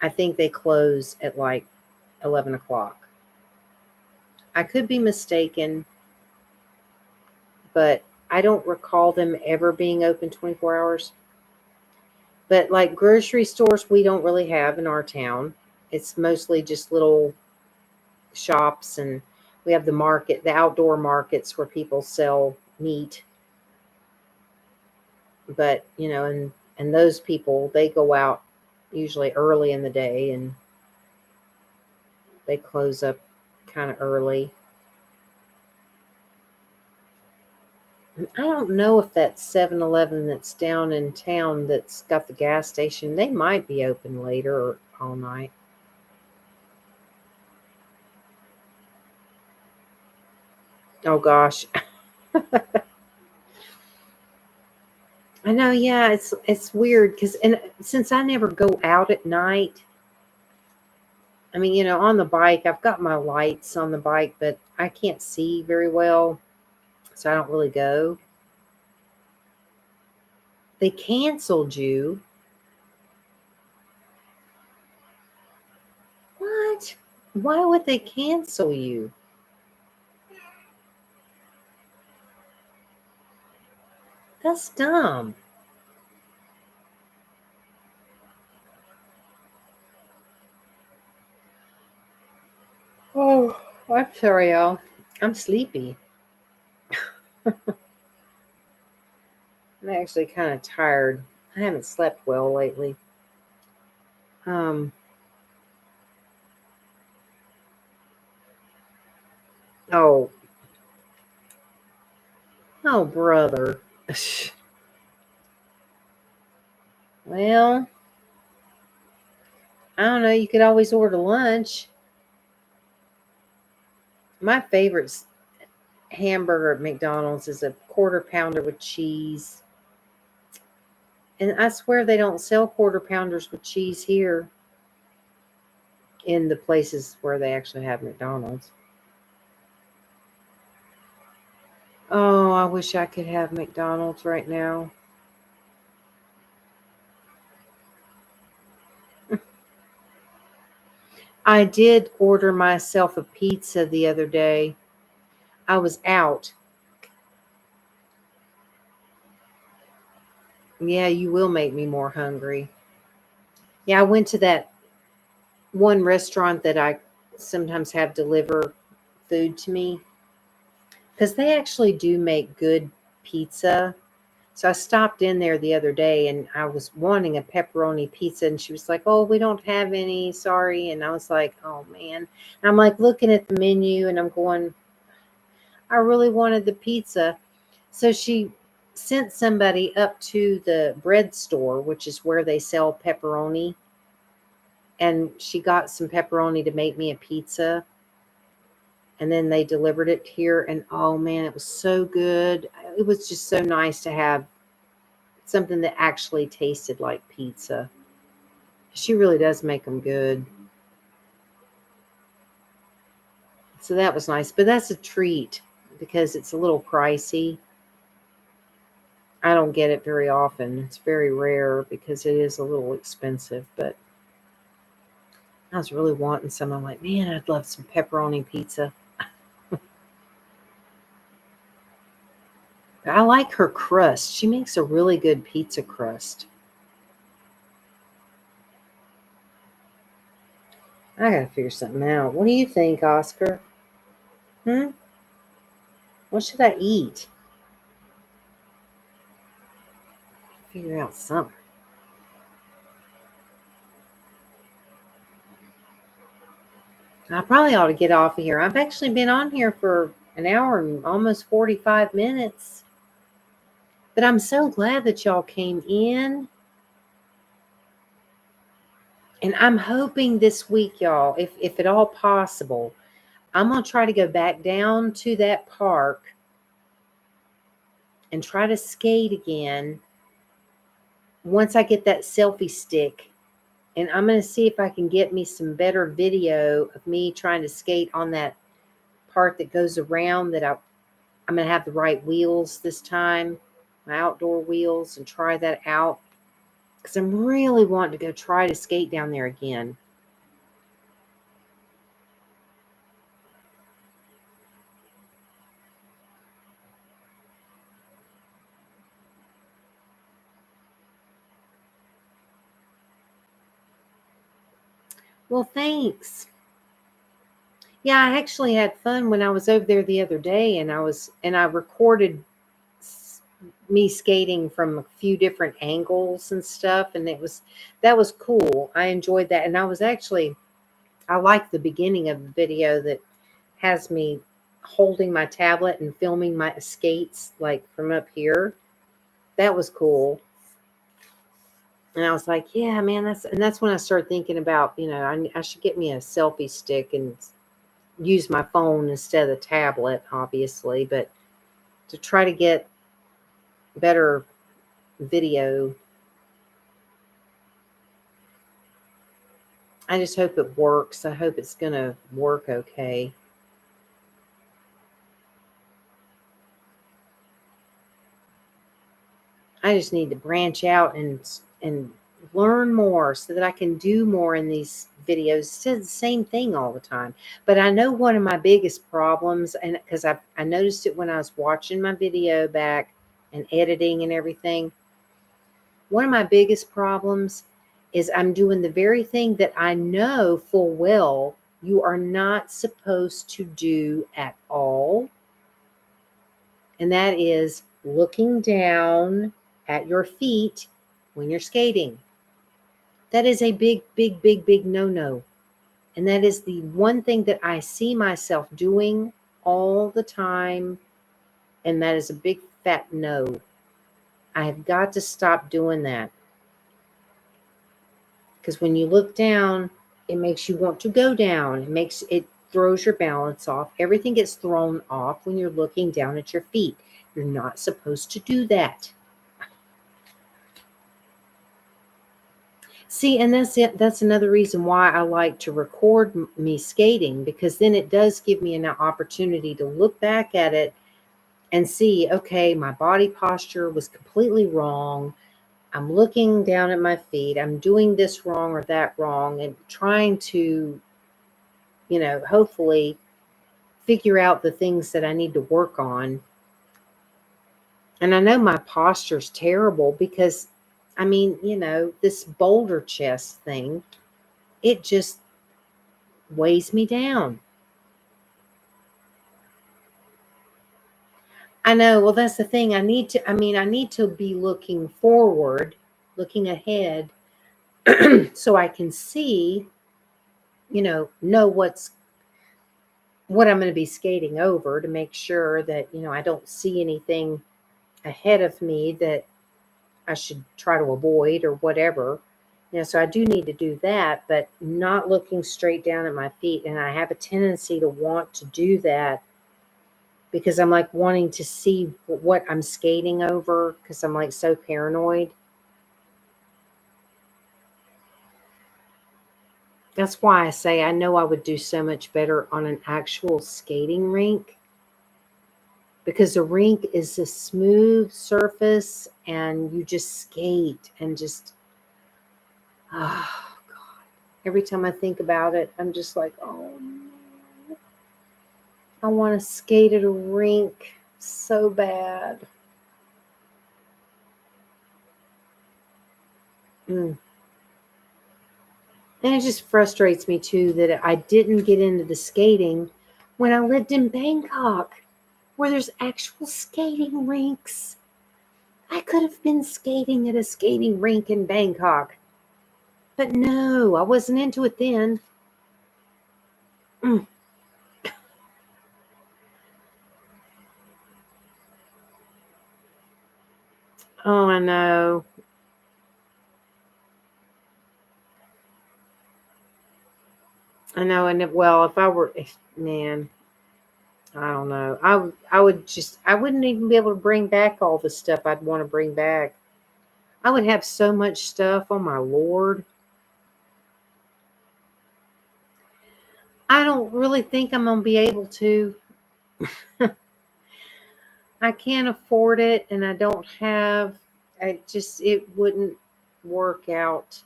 I think they close at like 11 o'clock. I could be mistaken, but I don't recall them ever being open 24 hours. But like grocery stores, we don't really have in our town. It's mostly just little shops, and we have the outdoor markets where people sell meat. But, and those people, they go out usually early in the day and they close up kind of early. I don't know if that 7-Eleven that's down in town that's got the gas station, they might be open later or all night. Oh gosh. I know, yeah, it's weird because and since I never go out at night, I mean, on the bike, I've got my lights on the bike, but I can't see very well, so I don't really go. They canceled you. What? Why would they cancel you? That's dumb. Oh, I'm sorry, y'all. I'm sleepy. I'm actually kind of tired. I haven't slept well lately. Um, oh, oh, brother. Well, I don't know. You could always order lunch. My favorite hamburger at McDonald's is a quarter pounder with cheese. And I swear they don't sell quarter pounders with cheese here in the places where they actually have McDonald's. Oh, I wish I could have McDonald's right now. I did order myself a pizza the other day. I was out. Yeah, you will make me more hungry. Yeah, I went to that one restaurant that I sometimes have deliver food to me because they actually do make good pizza. So I stopped in there the other day and I was wanting a pepperoni pizza and she was like, "Oh, we don't have any, sorry." And I was like, "Oh man." And I'm like looking at the menu and I'm going, I really wanted the pizza. So she sent somebody up to the bread store, which is where they sell pepperoni, and she got some pepperoni to make me a pizza. And then they delivered it here, and oh man, it was so good. It was just so nice to have something that actually tasted like pizza. She really does make them good. So that was nice, but that's a treat because it's a little pricey. I don't get it very often. It's very rare because it is a little expensive, but I was really wanting some. I'm like, man, I'd love some pepperoni pizza. I like her crust. She makes a really good pizza crust. I gotta figure something out. What do you think, Oscar? Hmm? What should I eat? Figure out something. I probably ought to get off of here. I've actually been on here for an hour and almost 45 minutes. But I'm so glad that y'all came in. And I'm hoping this week, y'all, if at all possible, I'm going to try to go back down to that park and try to skate again once I get that selfie stick. And I'm going to see if I can get me some better video of me trying to skate on that part that goes around that I'm going to have the right wheels this time, my outdoor wheels, and try that out. Because I'm really wanting to go try to skate down there again. Well, thanks. Yeah, I actually had fun when I was over there the other day, and I recorded me skating from a few different angles and stuff, and that was cool. I enjoyed that, and I like the beginning of the video that has me holding my tablet and filming my skates like from up here. That was cool. And I was like, yeah, man, that's when I started thinking about, I should get me a selfie stick and use my phone instead of the tablet, obviously, but to try to get better video. I just hope it works. I hope it's going to work okay. I just need to branch out and learn more so that I can do more in these videos. It's the same thing all the time. But I know one of my biggest problems, and because I noticed it when I was watching my video back and editing and everything, one of my biggest problems is I'm doing the very thing that I know full well you are not supposed to do at all. And that is looking down at your feet when you're skating. That is a big, big, big, big no no. And that is the one thing that I see myself doing all the time. And that is a big fat no. I have got to stop doing that. Because when you look down, it makes you want to go down. It throws your balance off. Everything gets thrown off when you're looking down at your feet. You're not supposed to do that. See, and that's it. That's another reason why I like to record me skating, because then it does give me an opportunity to look back at it and see, okay, my body posture was completely wrong. I'm looking down at my feet. I'm doing this wrong or that wrong, and trying to, hopefully figure out the things that I need to work on. And I know my posture's terrible because, this boulder chest thing, it just weighs me down. I know. Well, that's the thing. I need to be looking forward, looking ahead, so I can see, know what I'm going to be skating over, to make sure that, I don't see anything ahead of me that I should try to avoid or whatever. So I do need to do that, but not looking straight down at my feet. And I have a tendency to want to do that because I'm like wanting to see what I'm skating over, because I'm like so paranoid. That's why I say I know I would do so much better on an actual skating rink, because the rink is a smooth surface and you just skate and just, oh God. Every time I think about it, I'm just like, oh man, I want to skate at a rink so bad. Mm. And it just frustrates me too that I didn't get into the skating when I lived in Bangkok, where there's actual skating rinks. I could have been skating at a skating rink in Bangkok. But no, I wasn't into it then. Mm. Oh, I know. I know. And well, if I were, man, I don't know. I wouldn't even be able to bring back all the stuff I'd want to bring back. I would have so much stuff. Oh, my Lord. I don't really think I'm going to be able to. I can't afford it, and I don't have, it wouldn't work out.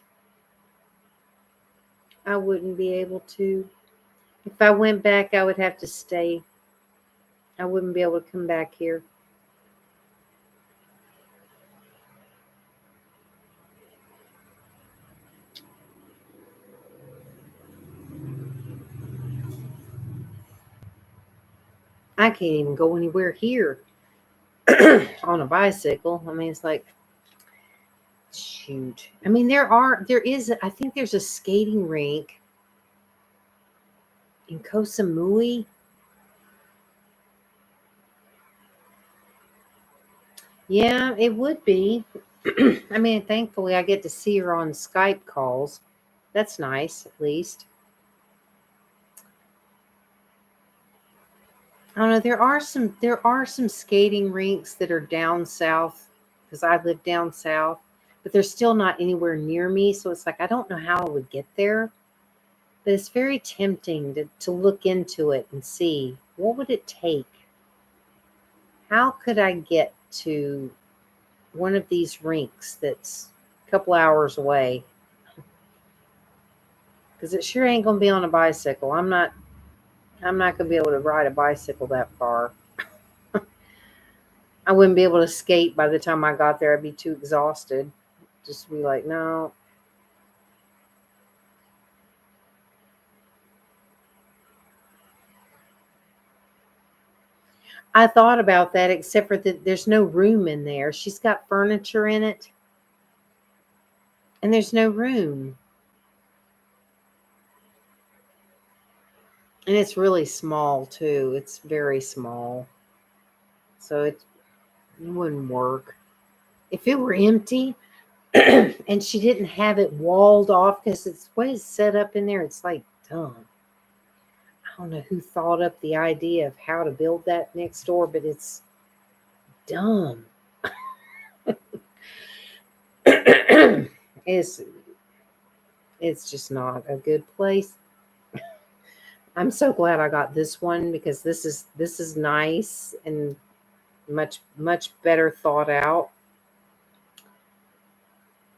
I wouldn't be able to. If I went back, I would have to stay. I wouldn't be able to come back here. I can't even go anywhere here on a bicycle. I mean, it's like, shoot. I mean, I think there's a skating rink in Koh Samui. Yeah, it would be. I mean, thankfully, I get to see her on Skype calls. That's nice, at least. I don't know. There are some skating rinks that are down south, because I live down south, but they're still not anywhere near me. So it's like I don't know how I would get there. But it's very tempting to look into it and see what would it take? How could I get to one of these rinks that's a couple hours away? Because it sure ain't gonna be on a bicycle. I'm not gonna be able to ride a bicycle that far. I wouldn't be able to skate by the time I got there. I'd be too exhausted. Just be like, no. I thought about that, except for that there's no room in there. She's got furniture in it, and there's no room. And it's really small, too. It's very small. So it wouldn't work. If it were empty and she didn't have it walled off, because it's the way it's set up in there, it's like dumb. I don't know who thought up the idea of how to build that next door, but it's dumb. it's it's just not a good place. I'm so glad I got this one, because this is nice and much better thought out.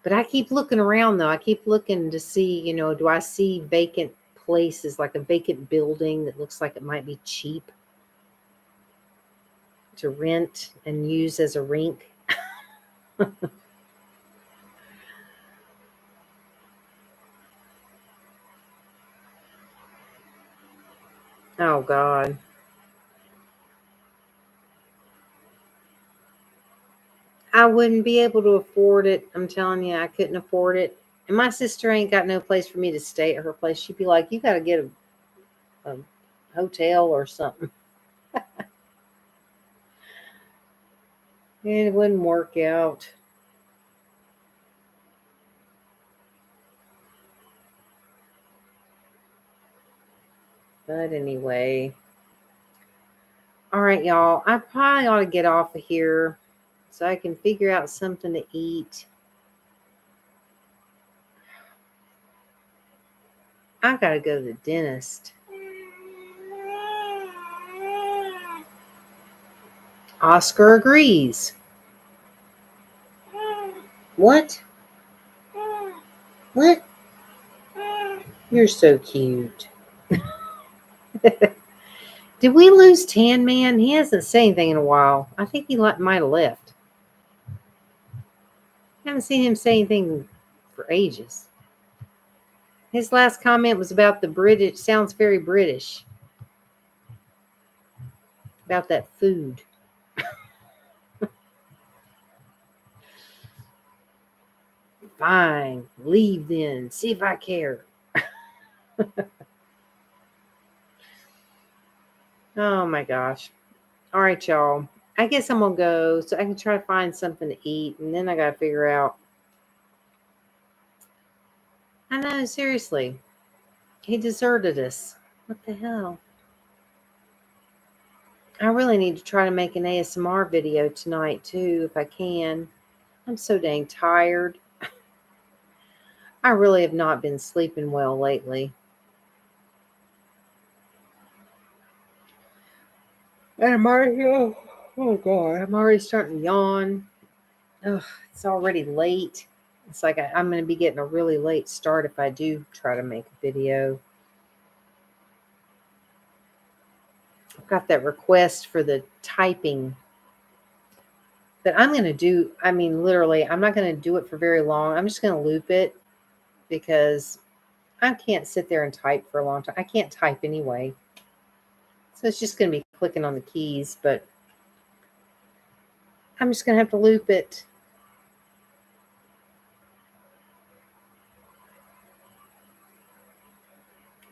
But I keep looking around though. I keep looking to see, do I see vacant places, like a vacant building that looks like it might be cheap to rent and use as a rink. Oh God. I wouldn't be able to afford it. I'm telling you, I couldn't afford it. And my sister ain't got no place for me to stay at her place. She'd be like, you got to get a hotel or something. And it wouldn't work out. But anyway. All right, y'all. I probably ought to get off of here so I can figure out something to eat. I got to go to the dentist. Oscar agrees. What? What? You're so cute. Did we lose Tan Man? He hasn't said anything in a while. I think he might have left. I haven't seen him say anything for ages. His last comment was about the British. Sounds very British. About that food. Fine. Leave then. See if I care. Oh my gosh. All right, y'all. I guess I'm going to go so I can try to find something to eat. And then I got to figure out. I know, seriously. He deserted us. What the hell? I really need to try to make an ASMR video tonight, too, if I can. I'm so dang tired. I really have not been sleeping well lately. And I'm already, oh God, I'm already starting to yawn. Ugh, it's already late. It's like I'm going to be getting a really late start if I do try to make a video. I've got that request for the typing that I'm going to do. I mean, literally, I'm not going to do it for very long. I'm just going to loop it because I can't sit there and type for a long time. I can't type anyway. So it's just going to be clicking on the keys, but I'm just going to have to loop it.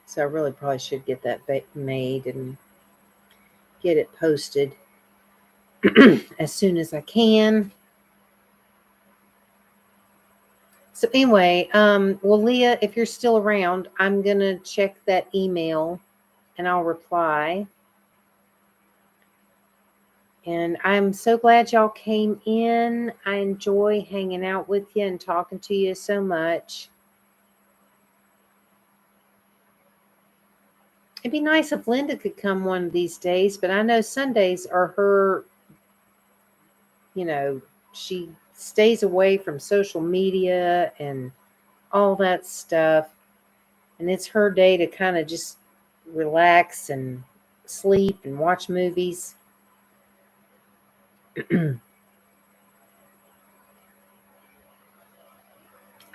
So I really probably should get that made and get it posted as soon as I can. So anyway, well, Leah, if you're still around, I'm going to check that email and I'll reply. And I'm so glad y'all came in. I enjoy hanging out with you and talking to you so much. It'd be nice if Linda could come one of these days, but I know Sundays are her, you know, she stays away from social media and all that stuff. And it's her day to kind of just relax and sleep and watch movies.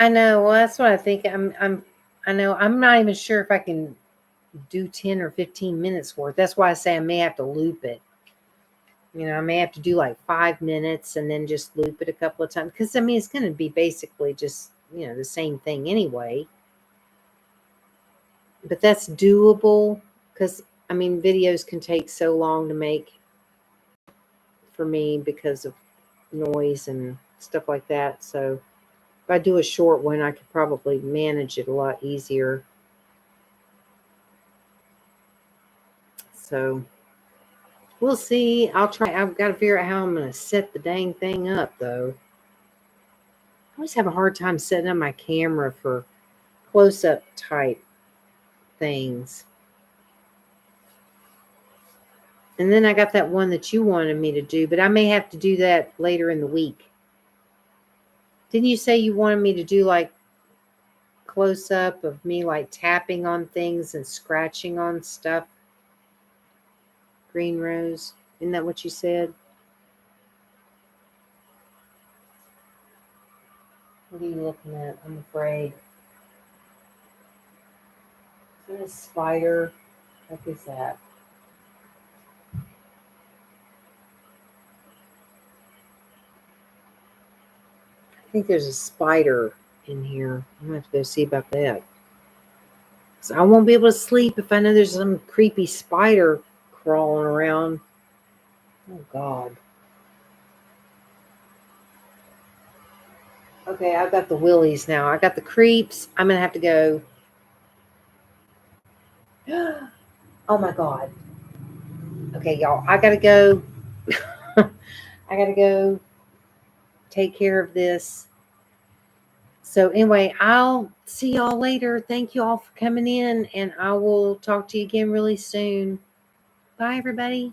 I know. Well, that's what I think. I know. I'm not even sure if I can do 10 or 15 minutes worth. That's why I say I may have to loop it. I may have to do like 5 minutes and then just loop it a couple of times. Because, I mean, it's going to be basically just, the same thing anyway. But that's doable because, I mean, videos can take so long to make for me because of noise and stuff like that. So if I do a short one, I could probably manage it a lot easier. So we'll see. I'll try. I've got to figure out how I'm going to set the dang thing up, though. I always have a hard time setting up my camera for close up type things. And then I got that one that you wanted me to do, but I may have to do that later in the week. Didn't you say you wanted me to do like close up of me like tapping on things and scratching on stuff? Green Rose. Isn't that what you said? What are you looking at? I'm afraid. Is that a spider? What is that? I think there's a spider in here. I'm going to have to go see about that. So I won't be able to sleep if I know there's some creepy spider crawling around. Oh, God. Okay, I've got the willies now. I got the creeps. I'm going to have to go. Oh, my God. Okay, y'all. I got to go. I got to go take care of this. So anyway, I'll see y'all later. Thank you all for coming in, and I will talk to you again really soon. Bye, everybody.